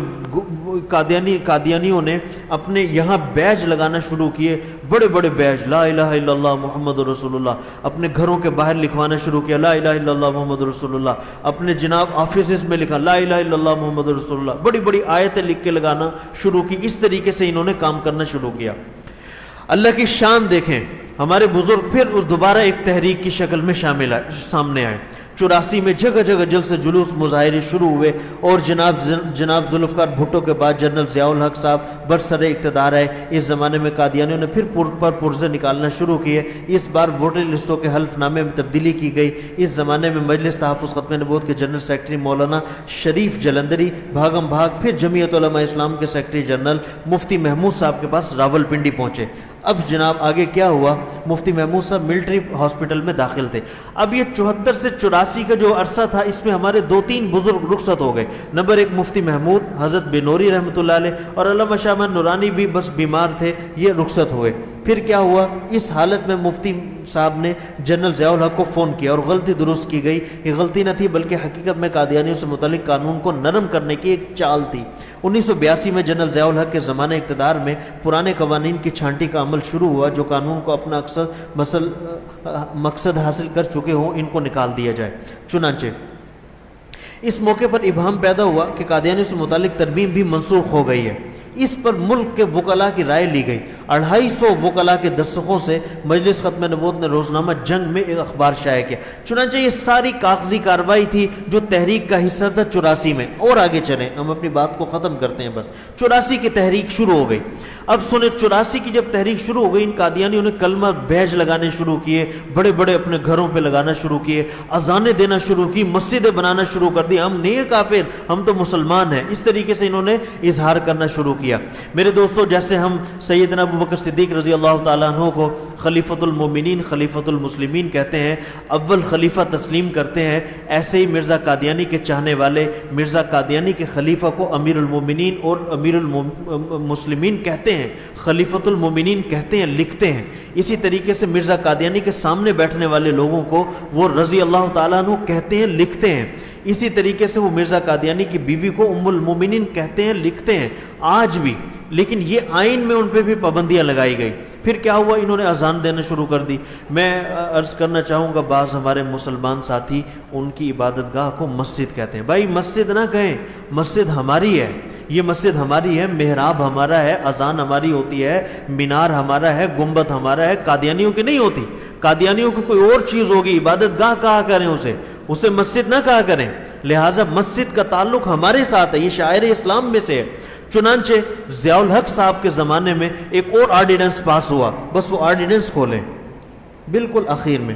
قادیانیوں نے اپنے یہاں بیج لگانا شروع کیے، بڑے بڑے بیج، لا الہ الا اللہ محمد رسول اللہ. اپنے گھروں کے باہر لکھوانا شروع کیا، لا الہ الا اللہ محمد رسول اللہ. اپنے جناب آفیسز میں لکھا، لا الہ الا اللہ محمد رسول اللہ. بڑی بڑی آیتیں لکھ کے لگانا شروع کی. اس طریقے سے انہوں نے کام کرنا شروع کیا. اللہ کی شان دیکھیں، ہمارے بزرگ پھر اس دوبارہ ایک تحریک کی شکل میں سامنے آئے. 84 میں جگہ جگہ جلسے جلوس مظاہرے شروع ہوئے، اور جناب ذوالفقار بھٹو کے بعد جنرل ضیاء الحق صاحب برسر اقتدار آئے. اس زمانے میں قادیانیوں نے پھر پرزے نکالنا شروع کیے. اس بار ووٹر لسٹوں کے حلف نامے میں تبدیلی کی گئی. اس زمانے میں مجلس تحفظ ختم نبوت کے جنرل سیکرٹری مولانا شریف جلندری بھاگم بھاگ پھر جمعیت علماء اسلام کے سیکرٹری جنرل مفتی محمود صاحب کے پاس راولپنڈی پہنچے. اب جناب آگے کیا ہوا؟ مفتی محمود صاحب ملٹری ہاسپٹل میں داخل تھے. اب یہ 74 سے 84 کا جو عرصہ تھا، اس میں ہمارے 2-3 بزرگ رخصت ہو گئے. نمبر 1 مفتی محمود حضرت بنوری رحمۃ اللہ علیہ، اور علامہ شاہ احمد نورانی بھی بس بیمار تھے، یہ رخصت ہوئے. پھر کیا ہوا؟ اس حالت میں مفتی صاحب نے جنرل ضیاء الحق کو فون کیا اور غلطی درست کی گئی. یہ غلطی نہ تھی بلکہ حقیقت میں قادیانیوں سے متعلق قانون کو نرم کرنے کی ایک چال تھی. 1982 میں جنرل ضیاء الحق کے زمانہ اقتدار میں پرانے قوانین کی چھانٹی کا عمل شروع ہوا. جو قانون کو اپنا مقصد حاصل کر چکے ہوں ان کو نکال دیا جائے. چنانچہ اس موقع پر ابہام پیدا ہوا کہ قادیانیوں سے متعلق ترمیم بھی منسوخ ہو گئی ہے. اس پر ملک کے وکلاء کی رائے لی گئی. 250 وکلاء کے دستخطوں سے مجلس ختم نبوت نے روزنامہ جنگ میں ایک اخبار شائع کیا. چنانچہ یہ ساری کاغذی کارروائی تھی جو تحریک کا حصہ تھا 84 میں. اور آگے چلیں، ہم اپنی بات کو ختم کرتے ہیں. بس 84 کی تحریک شروع ہو گئی. اب سنیں، 84 کی جب تحریک شروع ہو گئی، ان قادیانیوں نے کلمہ بیج لگانے شروع کیے، بڑے بڑے اپنے گھروں پہ لگانا شروع کیے، اذانیں دینا شروع کی، مسجدیں بنانا شروع کر دی. ہم نہیں کافر، ہم تو مسلمان ہیں. اس طریقے سے انہوں نے اظہار کرنا شروع کیا. میرے دوستو، جیسے ہم سیدنا ابوبکر صدیق رضی اللہ تعالیٰ عنہ کو خلیفۃ المومنین، خلیفۃ المسلمین کہتے ہیں، اول خلیفہ تسلیم کرتے ہیں، ایسے ہی مرزا قادیانی کے چاہنے والے مرزا قادیانی کے خلیفہ کو امیر المومنین اور امیر المسلمین کہتے ہیں، خلیفۃ المومنین کہتے ہیں، لکھتے ہیں. اسی طریقے سے مرزا قادیانی کے سامنے بیٹھنے والے لوگوں کو وہ رضی اللہ تعالیٰ عنہ کہتے ہیں، لکھتے ہیں. اسی طریقے سے وہ مرزا قادیانی کی بیوی کو ام المومنین کہتے ہیں، لکھتے ہیں آج بھی. لیکن یہ آئین میں ان پہ بھی پابندیاں لگائی گئی. پھر کیا ہوا؟ انہوں نے اذان دینا شروع کر دی. میں عرض کرنا چاہوں گا، بعض ہمارے مسلمان ساتھی ان کی عبادت گاہ کو مسجد کہتے ہیں. بھائی مسجد نہ کہیں، مسجد ہماری ہے، یہ مسجد ہماری ہے، محراب ہمارا ہے، اذان ہماری ہوتی ہے، مینار ہمارا ہے، گنبد ہمارا ہے. قادیانیوں کی نہیں ہوتی. قادیانیوں کی کوئی اور چیز ہوگی، عبادت گاہ کہا کریں اسے مسجد نہ کہا کریں. لہٰذا مسجد کا تعلق ہمارے ساتھ ہے، یہ شاعر اسلام میں سے ہے. چنانچہ ضیاء الحق صاحب کے زمانے میں ایک اور آرڈیننس پاس ہوا. بس وہ آرڈیننس کھولیں بالکل آخر میں.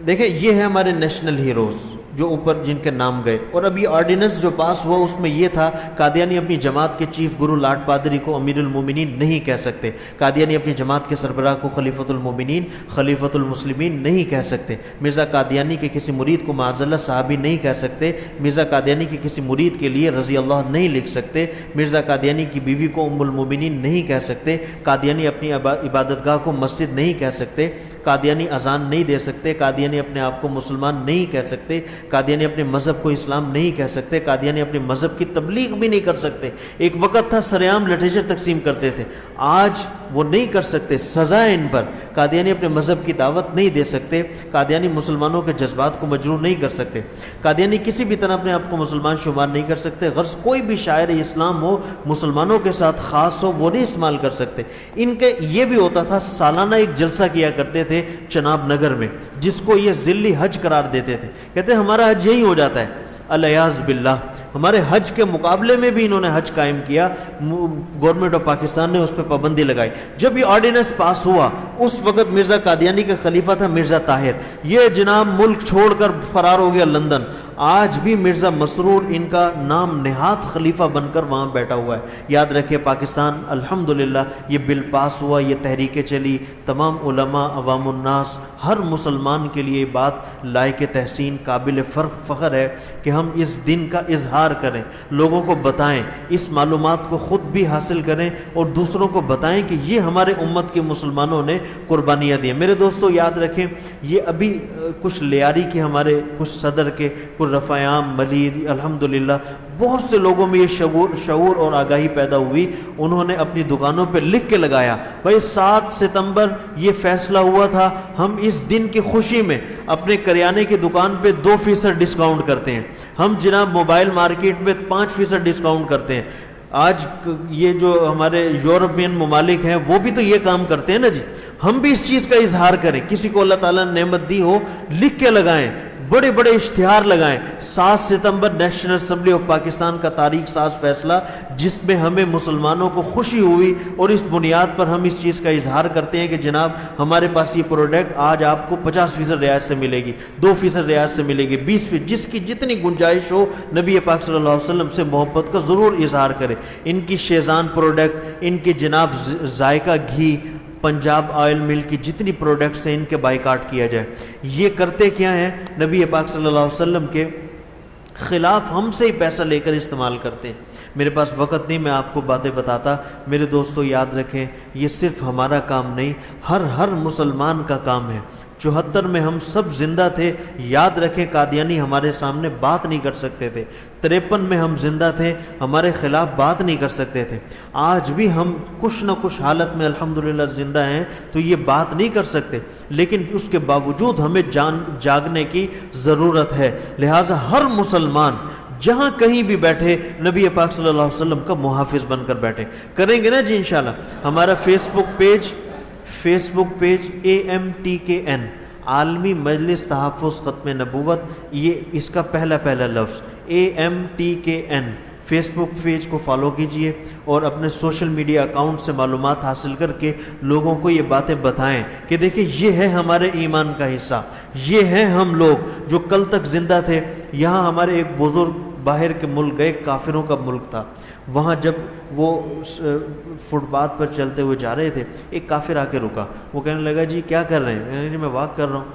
دیکھیں، یہ ہے ہمارے نیشنل ہیروز جو اوپر جن کے نام گئے. اور اب یہ آرڈیننس جو پاس ہوا اس میں یہ تھا، قادیانی اپنی جماعت کے چیف گرو لاٹ پادری کو امیر المومنین نہیں کہہ سکتے. قادیانی اپنی جماعت کے سربراہ کو خلیفۃ المومنین، خلیفۃ المسلمین نہیں کہہ سکتے. مرزا قادیانی کے کسی مرید کو معاذ اللہ صحابی نہیں کہہ سکتے. مرزا قادیانی کے کسی مرید کے لیے رضی اللہ نہیں لکھ سکتے. مرزا قادیانی کی بیوی کو ام المومنین نہیں کہہ سکتے. قادیانی اپنی عبادت گاہ کو مسجد نہیں کہہ سکتے. قادیانی اذان نہیں دے سکتے. قادیانی اپنے آپ کو مسلمان نہیں کہہ سکتے. قادیانی اپنے مذہب کو اسلام نہیں کہہ سکتے. قادیانی اپنے مذہب کی تبلیغ بھی نہیں کر سکتے. ایک وقت تھا سرعام لٹریچر تقسیم کرتے تھے. آج وہ نہیں کر سکتے، سزا ہے ان پر۔ قادیانی اپنے مذہب کی دعوت نہیں دے سکتے، قادیانی مسلمانوں کے جذبات کو مجروح نہیں کر سکتے، قادیانی کسی بھی طرح اپنے آپ کو مسلمان شمار نہیں کر سکتے، غرض کوئی بھی شاعر اسلام ہو مسلمانوں کے ساتھ خاص ہو وہ نہیں استعمال کر سکتے۔ ان کے یہ بھی ہوتا تھا، سالانہ ایک جلسہ کیا کرتے تھے چناب نگر میں، جس کو یہ ذلی حج قرار دیتے تھے، کہتے ہیں ہمارا حج یہی ہو جاتا ہے۔ الیاذ باللہ، ہمارے حج کے مقابلے میں بھی انہوں نے حج قائم کیا، گورنمنٹ آف پاکستان نے اس پہ پابندی لگائی۔ جب یہ آرڈیننس پاس ہوا اس وقت مرزا قادیانی کا خلیفہ تھا مرزا طاہر، یہ جناب ملک چھوڑ کر فرار ہو گیا لندن۔ آج بھی مرزا مسرور ان کا نام نہاد خلیفہ بن کر وہاں بیٹھا ہوا ہے۔ یاد رکھیں پاکستان الحمدللہ یہ بل پاس ہوا، یہ تحریکیں چلی، تمام علماء، عوام الناس، ہر مسلمان کے لیے یہ بات لائق تحسین، قابل فخر ہے کہ ہم اس دن کا اظہار کریں، لوگوں کو بتائیں، اس معلومات کو خود بھی حاصل کریں اور دوسروں کو بتائیں کہ یہ ہمارے امت کے مسلمانوں نے قربانیاں دی ہیں۔ میرے دوستو یاد رکھیں، یہ ابھی کچھ لیاری کے ہمارے کچھ صدر کے رفعام ملیر، الحمدللہ بہت سے لوگوں میں یہ شعور اور آگاہی پیدا ہوئی، انہوں نے اپنی دکانوں پہ لکھ کے لگایا بھائی 7 ستمبر یہ فیصلہ ہوا تھا، ہم اس دن کی خوشی میں اپنے کریانے کی دکان پہ 2% ڈسکاؤنٹ کرتے ہیں، ہم جناب موبائل مارکیٹ میں 5% ڈسکاؤنٹ کرتے ہیں۔ آج یہ جو ہمارے یورپین ممالک ہیں وہ بھی تو یہ کام کرتے ہیں نا جی، ہم بھی اس چیز کا اظہار کریں، کسی کو اللہ تعالیٰ نے نعمت دی ہو لکھ کے لگائیں، بڑے بڑے اشتہار لگائیں۔ 7 ستمبر نیشنل اسمبلی آف پاکستان کا تاریخ ساز فیصلہ، جس میں ہمیں مسلمانوں کو خوشی ہوئی اور اس بنیاد پر ہم اس چیز کا اظہار کرتے ہیں کہ جناب ہمارے پاس یہ پروڈکٹ آج آپ کو 50% رعایت سے ملے گی، 2% رعایت سے ملے گی، 20%، جس کی جتنی گنجائش ہو نبی پاک صلی اللہ علیہ وسلم سے محبت کا ضرور اظہار کرے۔ ان کی شیزان پروڈکٹ، ان کی جناب ذائقہ گھی، پنجاب آئل مل کی جتنی پروڈکٹس ہیں ان کے بائیکاٹ کیا جائے۔ یہ کرتے کیا ہیں؟ نبی پاک صلی اللہ علیہ وسلم کے خلاف ہم سے ہی پیسہ لے کر استعمال کرتے ہیں۔ میرے پاس وقت نہیں، میں آپ کو باتیں بتاتا۔ میرے دوستو یاد رکھیں، یہ صرف ہمارا کام نہیں، ہر مسلمان کا کام ہے۔ 74 میں ہم سب زندہ تھے، یاد رکھیں قادیانی ہمارے سامنے بات نہیں کر سکتے تھے۔ 53 میں ہم زندہ تھے، ہمارے خلاف بات نہیں کر سکتے تھے۔ آج بھی ہم کچھ نہ کچھ حالت میں الحمدللہ زندہ ہیں تو یہ بات نہیں کر سکتے، لیکن اس کے باوجود ہمیں جاگنے کی ضرورت ہے۔ لہٰذا ہر مسلمان جہاں کہیں بھی بیٹھے نبی پاک صلی اللہ علیہ وسلم کا محافظ بن کر بیٹھے۔ کریں گے نا جی انشاءاللہ؟ ہمارا فیس بک پیج AMTKN عالمی مجلس تحفظ ختم نبوت، یہ اس کا پہلا لفظ AMTKN، فیس بک پیج کو فالو کیجئے اور اپنے سوشل میڈیا اکاؤنٹ سے معلومات حاصل کر کے لوگوں کو یہ باتیں بتائیں کہ دیکھیں یہ ہے ہمارے ایمان کا حصہ، یہ ہیں ہم لوگ جو کل تک زندہ تھے۔ یہاں ہمارے ایک بزرگ باہر کے ملک گئے، کافروں کا ملک تھا، وہاں جب وہ فٹ پاتھ پر چلتے ہوئے جا رہے تھے، ایک کافر آ کے رکا، وہ کہنے لگا جی کیا کر رہے ہیں؟ میں نے جی میں واک کر رہا ہوں۔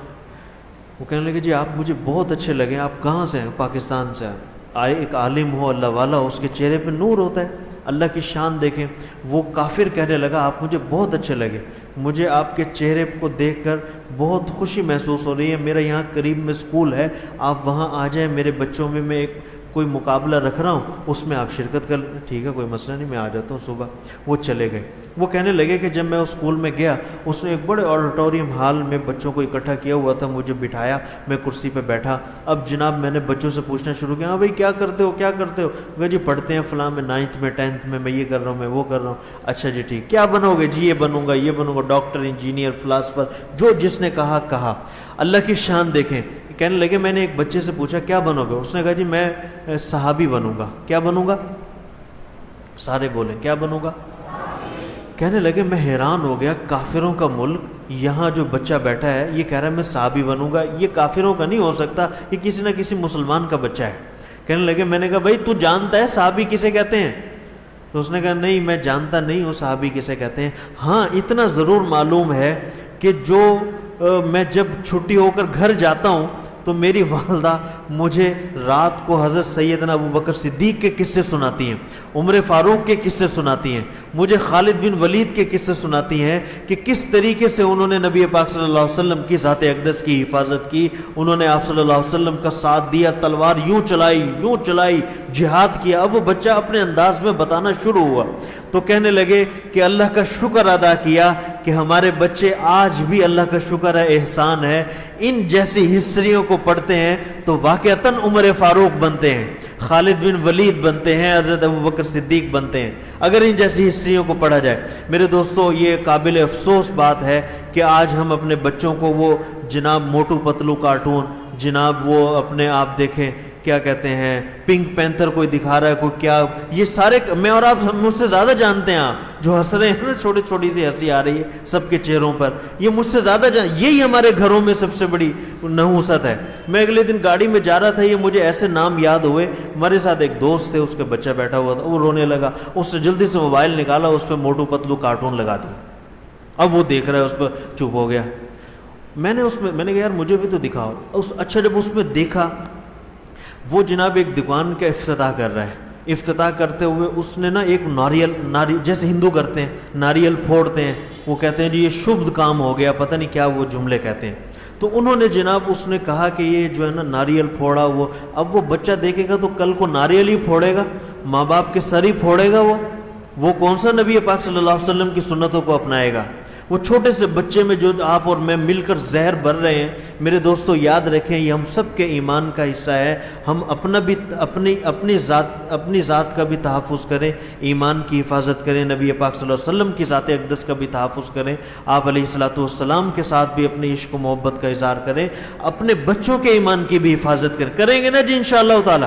وہ کہنے لگے جی آپ مجھے بہت اچھے لگے، آپ کہاں سے ہیں؟ پاکستان سے آئے۔ ایک عالم ہو، اللہ والا ہو، اس کے چہرے پہ نور ہوتا ہے، اللہ کی شان دیکھیں۔ وہ کافر کہنے لگا آپ مجھے بہت اچھے لگے، مجھے آپ کے چہرے کو دیکھ کر بہت خوشی محسوس ہو رہی ہے، میرا یہاں قریب میں اسکول ہے، آپ وہاں آ جائیں، میرے بچوں میں میں ایک کوئی مقابلہ رکھ رہا ہوں، اس میں آپ شرکت کر لیں۔ ٹھیک ہے کوئی مسئلہ نہیں، میں آ جاتا ہوں صبح۔ وہ چلے گئے۔ وہ کہنے لگے کہ جب میں اس اسکول میں گیا، اس نے ایک بڑے آڈیٹوریم ہال میں بچوں کو اکٹھا کیا ہوا تھا، مجھے بٹھایا، میں کرسی پہ بیٹھا۔ اب جناب میں نے بچوں سے پوچھنا شروع کیا، ہاں بھائی کیا کرتے ہو کیا کرتے ہو؟ وہ جی پڑھتے ہیں فلاں میں 9th میں 10th میں یہ کر رہا ہوں، میں وہ کر رہا ہوں۔ اچھا جی ٹھیک، کیا بنو گے؟ جی یہ بنوں گا، ڈاکٹر، انجینئر، فلاسفر، جو جس نے کہا۔ اللہ کی شان دیکھیں۔ کہنے لگے میں نے ایک بچے سے پوچھا کیا بنو گے؟ اس نے کہا جی میں صحابی بنوں گا۔ کیا بنوں گا؟ سارے بولیں کیا بنوں گا؟ کہنے لگے میں حیران ہو گیا، کافروں کا ملک، یہاں جو بچہ بیٹھا ہے یہ کہہ رہا ہے میں صحابی بنوں گا، یہ کافروں کا نہیں ہو سکتا، یہ کسی نہ کسی مسلمان کا بچہ ہے۔ کہنے لگے میں نے کہا بھائی تو جانتا ہے صحابی کسے کہتے ہیں؟ تو اس نے کہا نہیں میں جانتا نہیں ہوں صحابی کسے کہتے ہیں، ہاں اتنا ضرور معلوم ہے کہ جو میں جب چھٹی ہو کر گھر جاتا ہوں تو میری والدہ مجھے رات کو حضرت سیدنا ابو بکر صدیق کے قصے سناتی ہیں، عمر فاروق کے قصے سناتی ہیں، مجھے خالد بن ولید کے قصے سناتی ہیں کہ کس طریقے سے انہوں نے نبی پاک صلی اللہ علیہ وسلم کی ذات اقدس کی حفاظت کی، انہوں نے آپ صلی اللہ علیہ وسلم کا ساتھ دیا، تلوار یوں چلائی، جہاد کیا۔ اب وہ بچہ اپنے انداز میں بتانا شروع ہوا تو کہنے لگے کہ اللہ کا شکر ادا کیا کہ ہمارے بچے آج بھی اللہ کا شکر ہے، احسان ہے، ان جیسی ہسٹریوں کو پڑھتے ہیں تو واقعتاً عمر فاروق بنتے ہیں، خالد بن ولید بنتے ہیں، حضرت ابو بکر صدیق بنتے ہیں، اگر ان جیسی ہسٹریوں کو پڑھا جائے۔ میرے دوستو، یہ قابل افسوس بات ہے کہ آج ہم اپنے بچوں کو وہ جناب موٹو پتلو کارٹون، جناب وہ اپنے آپ دیکھیں کیا کہتے ہیں پنک پینتھر کوئی دکھا رہا ہے، کوئی کیا، یہ سارے میں اور آپ مجھ سے زیادہ جانتے ہیں، آپ جو ہنس رہے ہیں نا، چھوٹی سی ہنسی آ رہی ہے سب کے چہروں پر، یہ مجھ سے زیادہ یہی ہمارے گھروں میں سب سے بڑی نحوست ہے۔ میں اگلے دن گاڑی میں جا رہا تھا، یہ مجھے ایسے نام یاد ہوئے، ہمارے ساتھ ایک دوست تھے، اس کے بچہ بیٹھا ہوا تھا، وہ رونے لگا، اس نے جلدی سے موبائل نکالا، اس پہ موٹو پتلو کارٹون لگا دیا، اب وہ دیکھ رہا ہے، اس پہ چپ ہو گیا۔ میں نے کہا یار مجھے بھی تو دکھاؤ۔ اچھا جب اس میں دیکھا، وہ جناب ایک دکان کا افتتاح کر رہا ہے، افتتاح کرتے ہوئے اس نے نا ایک ناریل جیسے ہندو کرتے ہیں، ناریل پھوڑتے ہیں، وہ کہتے ہیں جی یہ شبھ کام ہو گیا، پتہ نہیں کیا وہ جملے کہتے ہیں، تو انہوں نے جناب اس نے کہا کہ یہ جو ہے نا ناریل پھوڑا، وہ اب وہ بچہ دیکھے گا تو کل کو ناریل ہی پھوڑے گا، ماں باپ کے سر ہی پھوڑے گا، وہ کون سا نبی پاک صلی اللہ علیہ وسلم کی سنتوں کو اپنائے گا؟ وہ چھوٹے سے بچے میں جو آپ اور میں مل کر زہر بھر رہے ہیں، میرے دوستو یاد رکھیں یہ ہم سب کے ایمان کا حصہ ہے، ہم اپنا بھی اپنی ذات کا بھی تحفظ کریں، ایمان کی حفاظت کریں، نبی پاک صلی اللہ علیہ وسلم کی ذات اقدس کا بھی تحفظ کریں، آپ علیہ الصلوۃ والسلام کے ساتھ بھی اپنی عشق و محبت کا اظہار کریں، اپنے بچوں کے ایمان کی بھی حفاظت کریں گے نا جی انشاءاللہ تعالی۔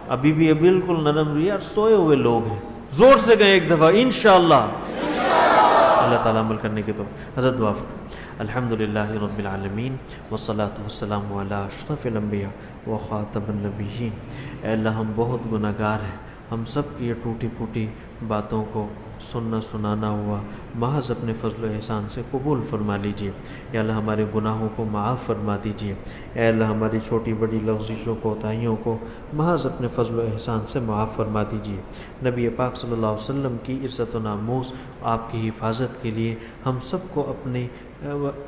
ابھی بھی بالکل نرم یار سوئے ہوئے لوگ ہیں، زور سے کہیں ایک دفعہ انشاءاللہ، اللہ تعالیٰ عمل کرنے کے تو حضرت دعا الحمدللہ رب العالمین والصلاة والسلام علی اشرف الانبیاء و خاتم النبیین۔ اے اللہ ہم بہت گناہ گار ہیں، ہم سب کی یہ ٹوٹی پھوٹی باتوں کو سننا سنانا ہوا محض اپنے فضل و احسان سے قبول فرما لیجئے۔ یا اللہ ہمارے گناہوں کو معاف فرما دیجئے، اے اللہ ہماری چھوٹی بڑی لغزشوں کوتاہیوں کو محض اپنے فضل و احسان سے معاف فرما دیجئے۔ نبی پاک صلی اللہ علیہ وسلم کی عزت و ناموس، آپ کی حفاظت کے لیے ہم سب کو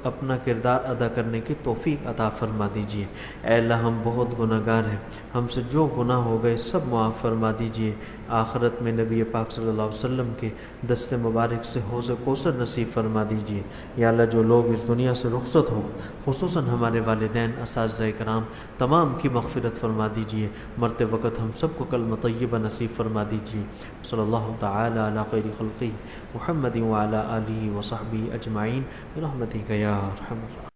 اپنا کردار ادا کرنے کی توفیق عطا فرما دیجئے۔ اے اللہ ہم بہت گناہ گار ہیں، ہم سے جو گناہ ہو گئے سب معاف فرما دیجئے۔ آخرت میں نبی پاک صلی اللہ علیہ وسلم کے دست مبارک سے حوض کوثر نصیب فرما دیجئے۔ یا اللہ جو لوگ اس دنیا سے رخصت ہو، خصوصاً ہمارے والدین، اساتذہ کرام، تمام کی مغفرت فرما دیجئے، مرتے وقت ہم سب کو کلمہ طیبہ نصیب فرما دیجئے۔ صلی اللہ تعالی علی خیر خلقہ محمد وعلی آلہ وصحبہ اجمعین برحمتک یا ارحم الراحمین۔